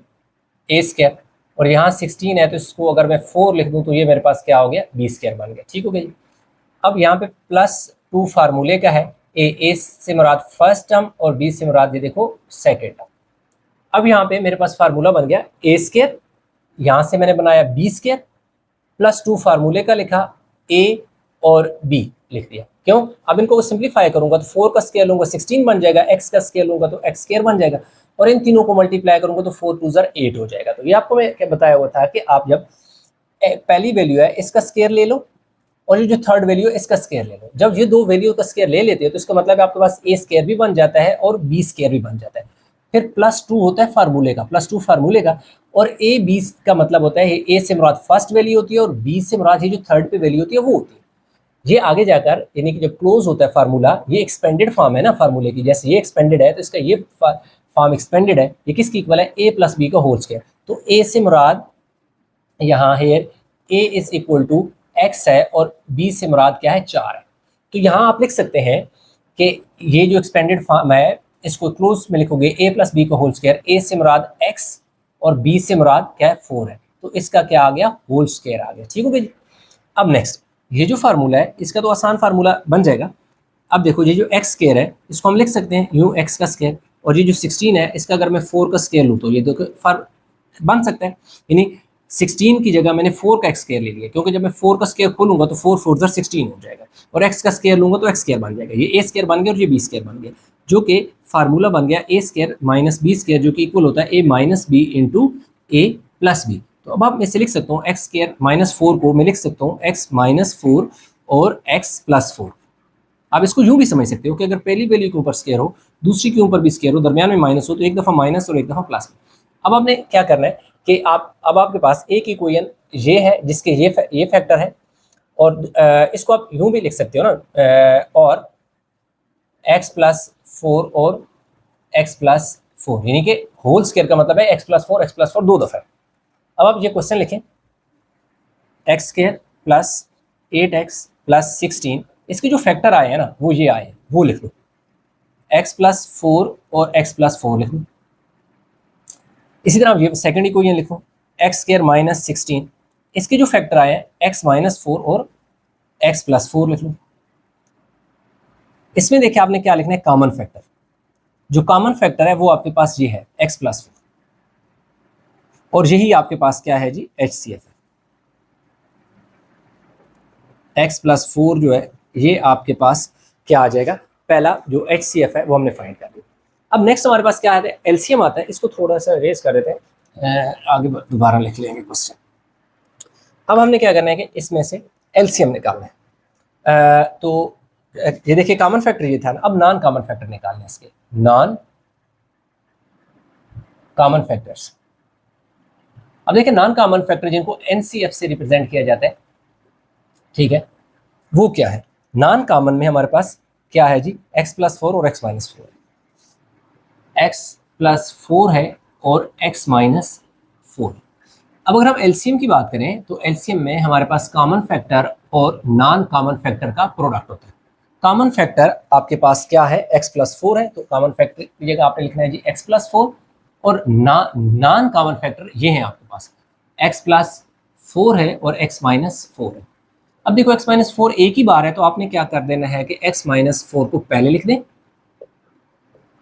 a², और यहाँ 16 है तो इसको अगर मैं 4 लिख दूँ तो ये मेरे पास क्या हो गया, b² बन गया, ठीक हो गया जी। अब यहाँ पे +2 फार्मूले का है, a से मुराद फर्स्ट टर्म और b से मुराद ये देखो सेकेंड टर्म। अब यहाँ पे मेरे पास फार्मूला बन गया a², यहाँ से मैंने बनाया b² +2 फार्मूले का लिखा, a और b लिख दिया। क्यों, अब इनको सिंप्लीफाई करूंगा तो 4 का स्क्वायर लूंगा 16 बन जाएगा, x का स्क्वायर लूंगा तो x² बन जाएगा, और इन तीनों को मल्टीप्लाई करूंगा तो 4 2 8 हो जाएगा। तो ये आपको मैं क्या बताया हुआ था कि आप जब पहली वैल्यू है इसका स्क्वायर ले लो और ये जो थर्ड वैल्यू है इसका स्क्वायर ले लो। जब ये दो वैल्यू का स्क्वायर ले लेते हो तो इसका मतलब आपके पास a² भी बन जाता है और b² भी बन जाता है। फिर +2 होता है फार्मूले का, +2 फार्मूले का, और a b का मतलब होता है a से मुराद फर्स्ट वैल्यू होती है और b से मुराद ये जो थर्ड पे वैल्यू होती है वो होती है। ये आगे जाकर यानी कि जब क्लोज होता है फार्मूला, ये एक्सपेंडेड फॉर्म है ना फार्मूले की, जैसे ये एक्सपेंडेड है तो इसका ये फॉर्म एक्सपेंडेड है, ये किसकी इक्वल है, a प्लस b का होल स्क्वायर। तो a से मुराद यहाँ है a is equal to x है और b से मुराद क्या है, 4 है। तो यहाँ आप लिख सकते हैं कि ये जो एक्सपेंडेड फॉर्म है इसको क्लोज में लिखोगे a प्लस बी का होल स्क्वायर, a से मुराद x और b से मुराद क्या है 4 है, तो इसका क्या आ गया, होल स्क्वायर आ गया, ठीक हो गया जी। अब नेक्स्ट ये जो फार्मूला है इसका तो आसान फार्मूला बन जाएगा। अब देखो ये जो x² है इसको हम लिख सकते हैं यूँ x का स्क्वायर, और ये जो 16 है इसका अगर मैं 4 का स्क्वायर लूँ तो ये देखो बन सकता है, यानी 16 की जगह मैंने 4 का x² ले लिया, क्योंकि जब मैं 4 का स्क्वायर खोलूंगा तो 4 4 16 हो जाएगा, और x का स्क्वायर लूंगा तो x² बन जाएगा, ये a² बन गया और ये b² बन गया, जो कि फार्मूला बन गया a² माइनस b² जो कि इक्वल होता है a minus B into a plus b. तो अब आप मैं इसे लिख सकता हूँ x² माइनस 4 को मैं लिख सकता हूँ x माइनस 4 और x प्लस 4। आप इसको यूं भी समझ सकते हो कि अगर पहली वैल्यू के ऊपर स्केयर हो, दूसरी के ऊपर भी स्केयर हो, दरमियान में माइनस हो, तो एक दफ़ा माइनस और एक दफ़ा प्लस में। अब आपने क्या करना है कि अब आपके पास एक इक्वेशन ये है जिसके ये फैक्टर है, और इसको आप यूं भी लिख सकते हो ना, और x प्लस 4 और x प्लस 4, यानी कि होल स्केयर का मतलब है x प्लस फोर दो दफ़ा। अब आप ये क्वेश्चन लिखें, x square plus 8x plus 16, इसके जो फैक्टर आए हैं ना वो ये आए हैं, वो लिख लो, x प्लस 4 और x प्लस 4 लिख लो। इसी तरह आप ये सेकेंड इक्वेशन लिखो, एक्स स्केयर माइनस 16, इसके जो फैक्टर आए हैं x माइनस 4 और x प्लस 4 लिख लो। इसमें देखिए आपने क्या लिखना है, कॉमन फैक्टर। जो कॉमन फैक्टर है वो आपके पास ये है x प्लस 4, और यही आपके पास क्या है जी, HCF है। x प्लस 4 जो है ये आपके पास क्या आ जाएगा, पहला जो HCF है वो हमने फाइंड कर लिया। अब नेक्स्ट हमारे पास क्या आता है, एलसीएम आता है। इसको थोड़ा सा रेज कर देते हैं, आगे दोबारा लिख लेंगे क्वेश्चन। अब हमने क्या करना है कि इसमें से एलसीएम निकालना है। तो ये देखिए कॉमन फैक्टर ये था ना, अब नॉन कॉमन फैक्टर निकालने हैं इसके, नॉन कॉमन फैक्टर्स। अब देखिए नॉन कॉमन फैक्टर जिनको एनसीएफ से रिप्रेजेंट किया जाता है, ठीक है, वो क्या है, नॉन कॉमन में हमारे पास क्या है जी, x प्लस 4 और x माइनस 4 है, x प्लस 4 है और x माइनस 4। अब अगर हम एलसीएम की बात करें तो एलसीएम में हमारे पास कॉमन फैक्टर और नॉन कॉमन फैक्टर का प्रोडक्ट होता है। कॉमन फैक्टर आपके पास क्या है, x प्लस 4 है, तो कॉमन फैक्टर की जगह आपने लिखना है जी x प्लस 4, और नॉन कॉमन फैक्टर ये है आपके पास, x प्लस 4 है और x माइनस 4 है। अब देखो x माइनस 4 एक ही बार है, तो आपने क्या कर देना है कि x माइनस 4 को पहले लिख दें,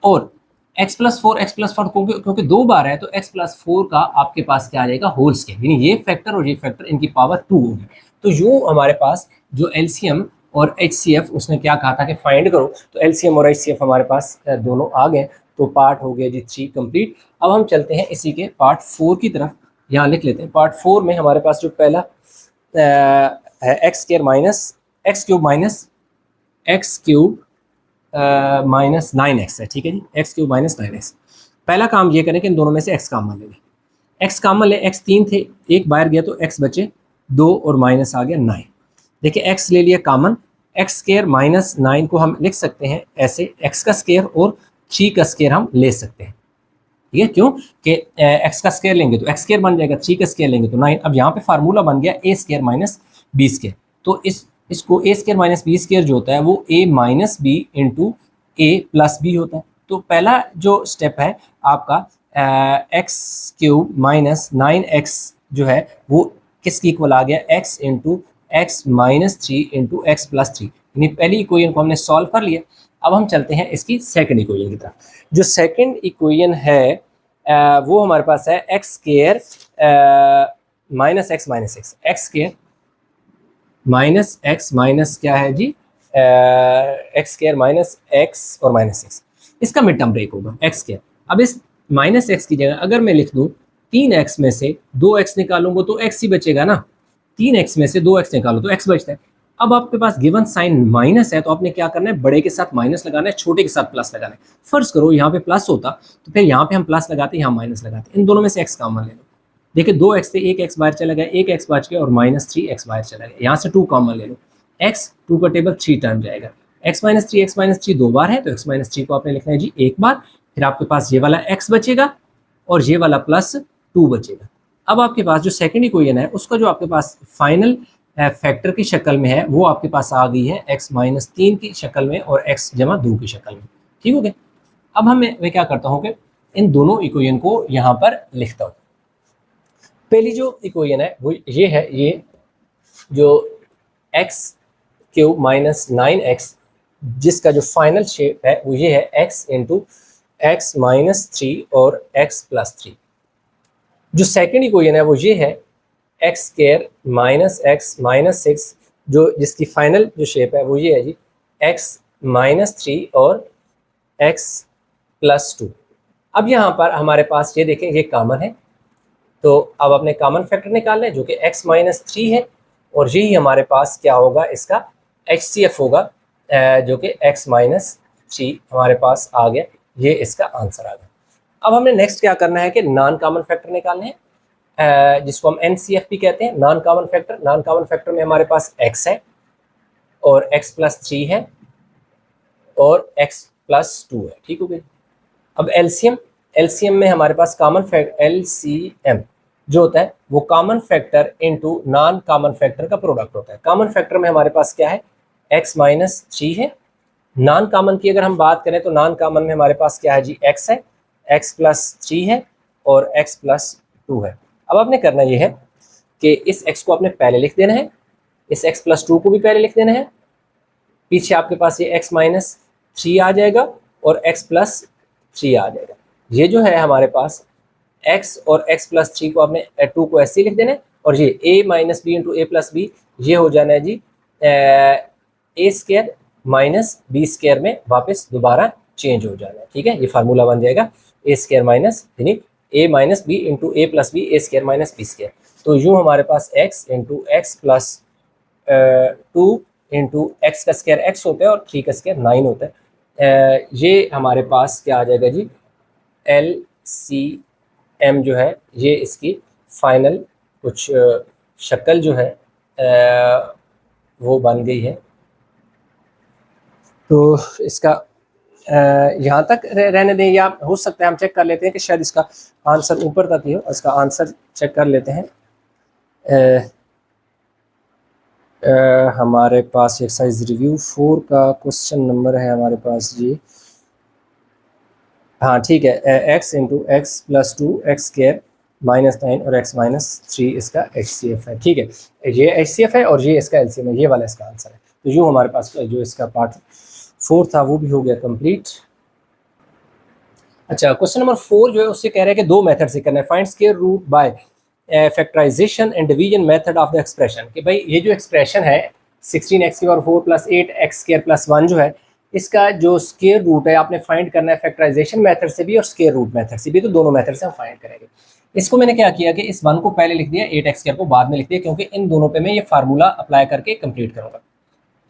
और x प्लस 4 क्योंकि दो बार है, तो x प्लस 4 का आपके पास क्या आ जाएगा, होल स्केयर, यानी ये फैक्टर और ये फैक्टर इनकी पावर 2 होगी। तो यूँ हमारे पास जो एलसीएम और HCF उसने क्या कहा था कि फाइंड करो, तो एलसीएम और HCF हमारे पास दोनों आ गए, तो पार्ट हो गया जी 3 कंप्लीट। अब हम चलते हैं इसी के पार्ट 4 की तरफ, यहाँ लिख लेते हैं। पार्ट 4 में हमारे पास जो पहला है x square minus x cube minus x cube minus 9x है, ठीक है जी, एक्स क्यूब माइनस 9x। पहला काम ये करें कि इन दोनों में से x कॉमन ले लें, x कॉमन ले, x 3 थे, एक बाहर गया तो x बचे 2 और माइनस आ गया 9। देखिए x ले लिया कॉमन, एक्स स्क्वायर माइनस 9 को हम लिख सकते हैं ऐसे, x का स्क्वायर और 3 का स्क्वायर हम ले सकते हैं, ठीक है, क्यों कि x का स्क्वायर लेंगे तो x स्क्वायर बन जाएगा, 3 का स्क्वायर लेंगे तो 9। अब यहाँ पे फार्मूला बन गया a square minus b square, तो इसको a square minus b square जो होता है वो a minus B into a plus b होता है। तो पहला जो स्टेप है आपका एक्स क्यूब माइनस 9x जो है वो किसकी इक्वल आ गया, x into x minus 3 into x plus 3, यानी पहली इक्वेशन को हमने सॉल्व कर लिया। अब हम चलते हैं इसकी सेकंड इक्वेशन की तरफ। जो सेकंड इक्वेशन है वो हमारे पास है x square minus x minus x, x square minus x minus क्या है जी, एक्स स्क्वायर माइनस एक्स और माइनस एक्स, इसका मिड टर्म ब्रेक होगा एक्स स्क्वायर। अब इस माइनस एक्स की जगह अगर मैं लिख दूँ 3x में से 2x निकालूंगा तो x ही बचेगा ना, 3x में से 2x निकालो तो x बचता है। अब आपके पास गिवन साइन माइनस है, तो आपने क्या करना है, बड़े के साथ माइनस लगाना है, छोटे के साथ प्लस लगाना है। फर्ज करो यहाँ पे प्लस होता तो फिर यहाँ पे हम प्लस लगाते, यहाँ माइनस लगाते, इन दोनों में से x कॉमन ले लो। देखिए 2x थे, एक x बाहर चला गया, एक x बच गया और माइनस 3x बाहर चला गया, यहाँ से 2 कॉमन ले लो, x 2 का टेबल 3 टर्म जाएगा, x माइनस 3 दो बार है तो x माइनस 3 को आपने लिखना है जी एक बार, फिर आपके पास ये वाला x बचेगा और ये वाला प्लस 2 बचेगा। अब आपके पास जो सेकंड इक्वेशन है उसका जो आपके पास फाइनल फैक्टर की शक्ल में है वो आपके पास आ गई है x माइनस 3 की शक्ल में और x जमा 2 की शक्ल में, ठीक हो गया। अब मैं क्या करता हूँ कि इन दोनों इक्वेशन को यहाँ पर लिखता हूँ। पहली जो इक्वेशन है वो ये है, ये जो x क्यूब माइनस 9x जिसका जो फाइनल शेप है वो ये है x इंटू एक्स माइनस 3 और x प्लस 3। जो सेकंड इक्वेशन है वो ये है x square minus x minus 6 जो जिसकी फाइनल जो शेप है वो ये है जी x माइनस 3 और x प्लस 2। अब यहाँ पर हमारे पास ये देखें ये कॉमन है, तो अब अपने कॉमन फैक्टर निकालना है जो कि x माइनस 3 है, और यही हमारे पास क्या होगा, इसका HCF होगा जो कि x माइनस 3 हमारे पास आ गया। ये इसका आंसर आ गया। अब हमने नेक्स्ट क्या करना है कि नॉन कॉमन फैक्टर निकालने हैं, जिसको हम NCFP कहते हैं, non common factor. Non common factor में हमारे पास x है और x प्लस 3 है और x प्लस 2 है। ठीक हो गई। अब एलसीएम में हमारे पास कॉमन फैक्टर LCM जो होता है वो common factor into non common factor का प्रोडक्ट होता है। कॉमन फैक्टर में हमारे पास क्या है, x माइनस 3 है। नॉन कॉमन की अगर हम बात करें तो नॉन कॉमन में हमारे पास क्या है जी, x है, x प्लस 3 है और x प्लस 2 है। अब आपने करना ये है कि इस x को आपने पहले लिख देना है, इस x प्लस 2 को भी पहले लिख देना है, पीछे आपके पास ये x माइनस 3 आ जाएगा और x प्लस 3 आ जाएगा। ये जो है हमारे पास x और x प्लस 3 को आपने 2 को ऐसे ही लिख देना है और ये a minus B into a plus b ये हो जाना है जी a square minus b square में वापस दोबारा चेंज हो जाना है। ठीक है, ये फार्मूला बन जाएगा ए स्क्वायर माइनस यानी ए minus B into a plus B A square minus b square. तो यूँ हमारे पास x into x plus 2 into x का स्क्वायर x होता है और 3 का स्क्वायर 9 होता है। ये हमारे पास क्या आ जाएगा जी, LCM जो है ये इसकी फाइनल कुछ शक्ल जो है वो बन गई है। तो इसका यहाँ तक रहने दें, या हो सकता है हम चेक कर लेते हैं कि शायद इसका आंसर ऊपर तक ही हो। इसका आंसर चेक कर लेते हैं। हमारे पास एक्सरसाइज रिव्यू 4 का क्वेश्चन नंबर है हमारे पास जी, हाँ ठीक है, x into x plus 2 x square minus 9 और x माइनस 3 इसका HCF है। ठीक है, ये HCF है और ये इसका LCM है, ये वाला इसका आंसर है। तो यूँ हमारे पास जो इसका पार्ट 4 था वो भी हो गया कंप्लीट। अच्छा, क्वेश्चन नंबर 4 जो है उससे कह रहे हैं कि दो मेथड से करना है, find square root by factorisation and division method of the expression. कि भाई ये जो एक्सप्रेशन है 16x की power 4 plus 8x square plus 1 जो है इसका जो स्क्वायर रूट है आपने फाइंड करना है फैक्टराइजेशन मेथड से भी और स्क्वायर रूट मेथड से भी। तो दोनों मेथड से हम फाइंड करेंगे। इसको मैंने क्या किया कि इस 1 को पहले लिख दिया, 8x स्क्वायर को बाद में लिख दिया, क्योंकि इन दोनों पे मैं ये फार्मूला अप्लाई करके कंप्लीट करूँगा।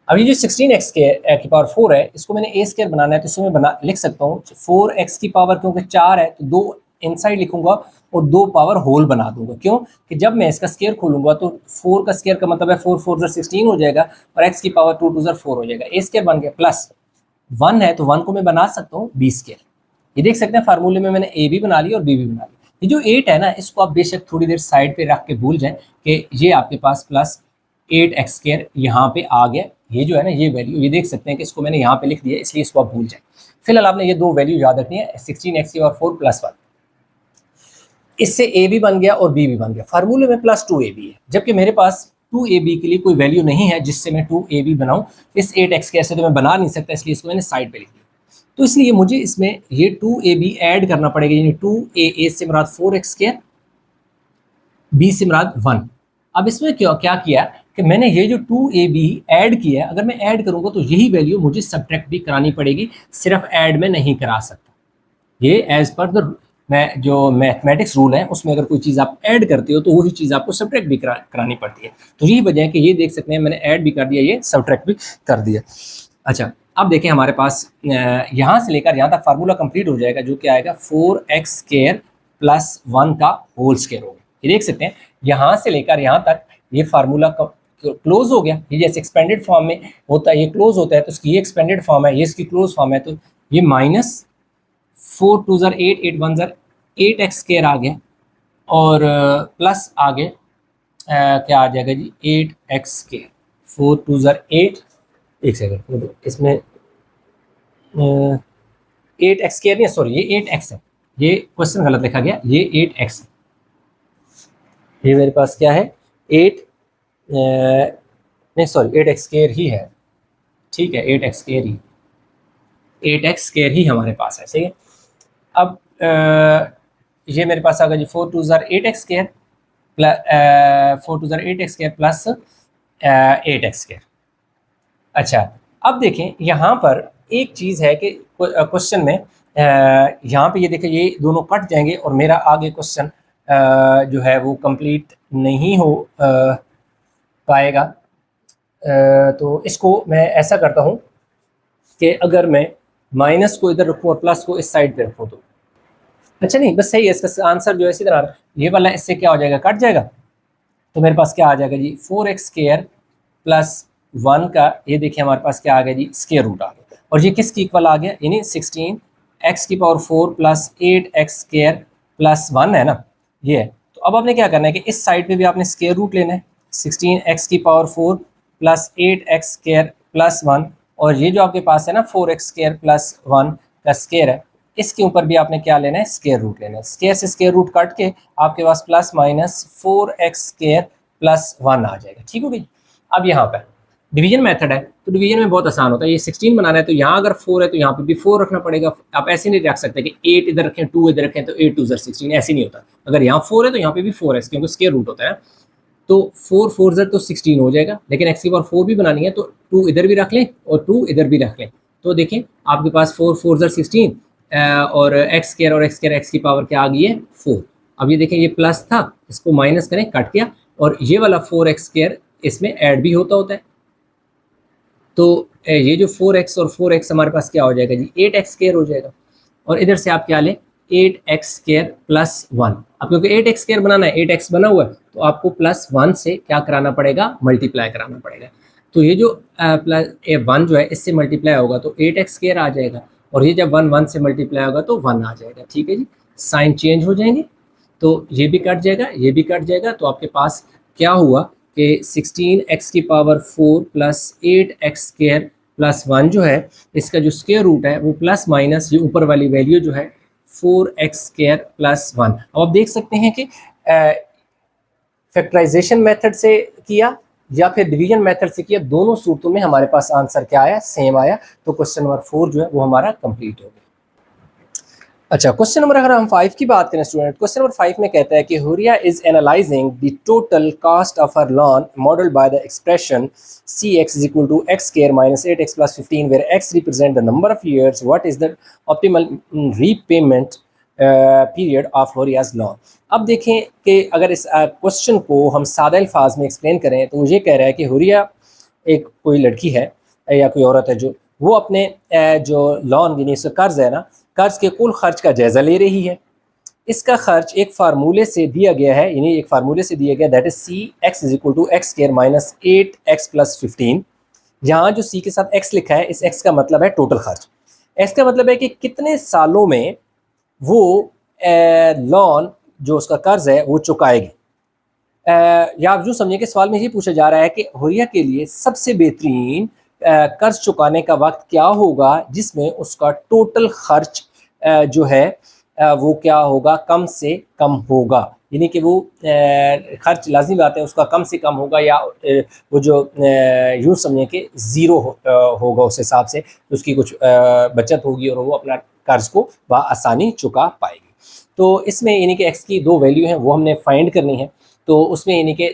अब ये जो 16x की पावर 4 है इसको मैंने ए स्क्वायर बनाना है, तो इसको मैं लिख सकता हूँ 4x की पावर, क्योंकि 4 है तो 2 इनसाइड लिखूंगा और 2 पावर होल बना दूंगा। क्यों कि जब मैं इसका स्क्वायर खोलूंगा तो 4 का स्क्वायर का मतलब है 4 4 16 हो जाएगा और x की पावर 2 2 4 हो जाएगा। ए स्क्वायर बन गया, प्लस 1 है तो 1 को मैं बना सकता हूँ बी स्क्वायर। ये देख सकते हैं फार्मूले में मैंने ए भी बना लिया और बी भी बना लिया। ये जो 8 है ना इसको आप बेशक थोड़ी देर साइड पे रख के भूल जाएं कि ये आपके पास प्लस 8x स्क्वायर यहाँ पे आ गया। ये जो है ना ये वैल्यू, ये देख सकते हैं कि इसको मैंने यहाँ पे लिख दिया, इसलिए इसको आप भूल जाएं। फिलहाल आपने ये दो वैल्यू याद रखनी है, 16x की और 4 प्लस 1। इससे ए भी बन गया और बी भी बन गया। फार्मूले में प्लस 2ab है, जबकि मेरे पास 2ab के लिए कोई वैल्यू नहीं है जिससे मैं 2ab बनाऊं। इस 8x के ऐसे तो मैं बना नहीं सकता, इसलिए इसको मैंने साइड पे लिख दिया। तो इसलिए मुझे इसमें ये 2ab ऐड करना पड़ेगा, यानी 2a से मुराद 4x स्क्वायर, b से मुराद 1। अब इसमें क्या किया कि मैंने ये जो 2ab ऐड किया, अगर मैं ऐड करूंगा तो यही वैल्यू मुझे सब्ट्रैक्ट भी करानी पड़ेगी, सिर्फ ऐड में नहीं करा सकता। ये एज पर द मैं जो मैथमेटिक्स रूल है उसमें अगर कोई चीज़ आप ऐड करते हो तो वही चीज़ आपको सब्ट्रैक्ट भी करानी पड़ती है। तो यही वजह है कि ये देख सकते हैं मैंने ऐड भी कर दिया, ये सब्ट्रैक्ट भी कर दिया। अच्छा, अब देखें हमारे पास यहाँ से लेकर यहाँ तक फार्मूला कंप्लीट हो जाएगा, जो क्या आएगा 4x स्क्वायर प्लस 1 का होल स्क्वायर होगा। ये देख सकते हैं यहाँ से लेकर यहाँ तक ये फार्मूला क्लोज हो गया। ये जैसे एक्सपेंडेड फॉर्म में होता है ये क्लोज होता है, तो इसकी ये एक्सपेंडेड फॉर्म है, ये इसकी क्लोज फॉर्म है। तो ये माइनस 4 2 8 8 1 8x स्क्वायर आ गया और प्लस आगे क्या आ जाएगा जी 8x स्क्वायर। 4 2 8, एक सेकंड इसमें 8x स्क्वायर नहीं, सॉरी ये 8x है, ये क्वेश्चन गलत लिखा गया, ये 8x है। ये मेरे पास क्या है 8 नहीं सॉरी 8x स्क्वायर ही है, ठीक है 8x स्क्वायर ही, 8x स्क्वायर ही हमारे पास है। ठीक है, अब ये मेरे पास आ गया जी 4 2 8x square plus 4 2 8x square plus 8x square. अच्छा, अब देखें यहाँ पर एक चीज़ है कि क्वेश्चन में यहाँ पे ये देखें ये दोनों कट जाएंगे और मेरा आगे क्वेश्चन जो है वो कंप्लीट नहीं हो पाएगा। तो इसको मैं ऐसा करता हूँ कि अगर मैं माइनस को इधर रखूँ और प्लस को इस साइड पे रखूँ तो अच्छा नहीं, बस सही है, इसका आंसर जो है इसी तरह ये वाला इससे क्या हो जाएगा, कट जाएगा। तो मेरे पास क्या आ जाएगा जी, 4x² प्लस 1 का, ये देखिए हमारे पास क्या आ गया जी, स्क्वायर रूट आ गया। और ये किसकी इक्वल आ गया, यानी 16x⁴ प्लस 8x² प्लस 1 है ना, ये है। तो अब आपने क्या करना है कि इस साइड पे भी आपने स्क्वायर रूट लेना है, 16x⁴ प्लस 8x² प्लस 1, और ये जो आपके पास है ना 4x² प्लस 1 का स्क्वायर है, इसके ऊपर भी आपने क्या लेना है, स्क्वायर रूट लेना है। स्क्वायर से स्क्वायर रूट कट के आपके पास प्लस माइनस 4x² प्लस 1 आ जाएगा। ठीक हो गई। अब यहाँ पर डिवीजन मेथड है, तो डिवीजन में बहुत आसान होता है। ये 16 बनाना है तो यहाँ अगर 4 है तो यहाँ पे भी 4 रखना पड़ेगा। आप ऐसे नहीं रख सकते कि 8 इधर रखें 2 इधर रखें तो 8 2 16, ऐसे नहीं होता। अगर यहाँ 4 है तो यहाँ पे भी 4 है, क्योंकि स्क्वायर रूट होता है। तो 4 4 तो 16 हो जाएगा, लेकिन x⁴ भी बनानी है तो 2 इधर भी रख लें और 2 इधर भी रख लें। तो देखें आपके पास 4 4 16 और x² और x² x की पावर क्या आ गई है, 4। अब ये देखें ये प्लस था, इसको माइनस करें, कट गया, और ये वाला 4x² इसमें ऐड भी होता है। तो ये जो 4x और 4x हमारे पास क्या हो जाएगा जी, 8x² हो जाएगा। और इधर से आप क्या लें, 8x² प्लस 1। अब क्योंकि 8x² बनाना है, 8x बना हुआ है, तो आपको प्लस 1 से क्या कराना पड़ेगा, मल्टीप्लाई कराना पड़ेगा। तो ये जो प्लस 1 जो है इससे मल्टीप्लाई होगा तो 8x² आ जाएगा, और ये जब 1 1 से मल्टीप्लाई होगा तो 1 आ जाएगा। ठीक है जी, साइन चेंज हो जाएंगे, तो ये भी कट जाएगा, ये भी कट जाएगा। तो आपके पास क्या हुआ कि 16x⁴ प्लस 8x² प्लस 1 जो है, इसका जो स्क्वायर रूट है वो प्लस माइनस ये ऊपर वाली वैल्यू जो है 4x² प्लस 1। अब आप देख सकते हैं कि फैक्टराइजेशन मेथड से किया या फिर डिवीजन मेथड से किया, दोनों सूरतों में हमारे पास आंसर क्या आया, सेम आया। तो क्वेश्चन नंबर 4 जो है वो हमारा कंप्लीट हो गया। अच्छा, क्वेश्चन नंबर अगर हम 5 की बात करें स्टूडेंट, क्वेश्चन नंबर 5 में कहता है कि Huriya is analysing the total cost of her lawn modelled by the expression cx is equal to x² minus 8x plus 15 where x represent the number of years. What is the optimal repayment period of Horia's loan? अब देखें कि अगर इस question को हम सादा अल्फाज में एक्सप्लेन करें तो मुझे कह रहा है कि हुरिया एक कोई लड़की है या कोई औरत है जो वो अपने जो लोन यानी इसका कर्ज है ना, कर्ज के कुल खर्च का जायज़ा ले रही है। इसका खर्च एक फार्मूले से दिया गया है, यानी एक फार्मूले से दिया गया, that is cx is equal to x² minus 8x plus 15। यहाँ जो c के साथ x लिखा है, इस x का मतलब है टोटल खर्च। x का मतलब है कि कितने सालों में वो लोन जो उसका कर्ज है वो चुकाएगी। या आप यूँ समझिए कि सवाल में ये पूछा जा रहा है कि हुरिया के लिए सबसे बेहतरीन कर्ज चुकाने का वक्त क्या होगा जिसमें उसका टोटल खर्च जो है वो क्या होगा, कम से कम होगा। यानी कि वो खर्च लाजिमी बात है उसका कम से कम होगा, या वो जो यूँ समझें कि ज़ीरो होगा, उस हिसाब से उसकी कुछ बचत होगी और वो अपना कर्ज को आसानी चुका पाएगी। तो इसमें यानी कि x की 2 वैल्यू हैं वो हमने फाइंड करनी है। तो उसमें यानी कि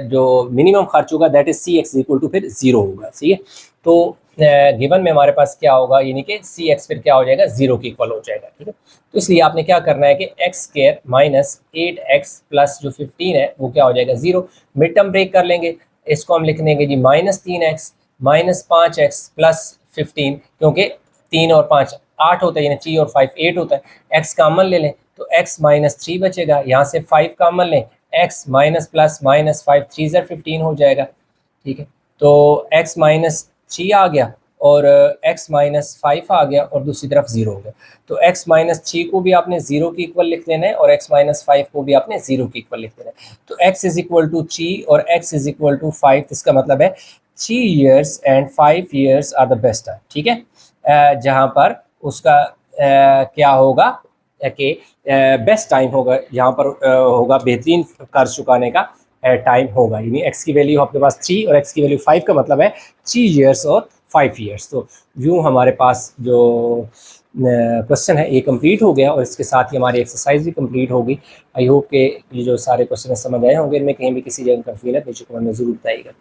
जो मिनिमम खर्च होगा that is cx equal to फिर 0 होगा। ठीक है, तो गिवन में हमारे पास क्या होगा, यानी कि cx फिर क्या हो जाएगा, 0 के इक्वल हो जाएगा। ठीक है, तो इसलिए आपने क्या करना है कि x² माइनस 8x प्लस जो 15 है वो क्या हो जाएगा, 0। मिड टर्म ब्रेक कर लेंगे, इसको हम लिख लेंगे जी minus 3x minus 5x plus 15, क्योंकि 3 और 5 8 होता है, यानी 3 और 5 8 होता है। x कॉमन ले लें तो x माइनस 3 बचेगा, यहाँ से 5 कॉमन लें, x माइनस प्लस माइनस 5 3 ज़र 15 हो जाएगा। ठीक है, तो x माइनस 3 आ गया और x माइनस 5 आ गया और दूसरी तरफ 0 हो गया। तो x माइनस 3 को भी आपने 0 के इक्वल लिख लेना है और x माइनस 5 को भी आपने 0 के इक्वल लिख लेना है। तो x इज इक्वल टू 3 और x इज इक्वल टू 5, इसका मतलब है 3 years and 5 years are the best time. ठीक है, जहाँ पर उसका क्या होगा कि बेस्ट टाइम होगा, यहाँ पर होगा बेहतरीन कर्ज चुकाने का टाइम होगा। यानी x की वैल्यू आपके पास 3 और x की वैल्यू 5 का मतलब है 3 years और 5 years। तो यूँ हमारे पास जो क्वेश्चन है ये कंप्लीट हो गया और इसके साथ ही हमारी एक्सरसाइज भी कंप्लीट होगी। आई होप कि ये जो सारे क्वेश्चन समझ आए होंगे, इनमें कहीं भी किसी जगह कंफ्यूजन है नीचे कमेंट में ज़रूर बताइएगा।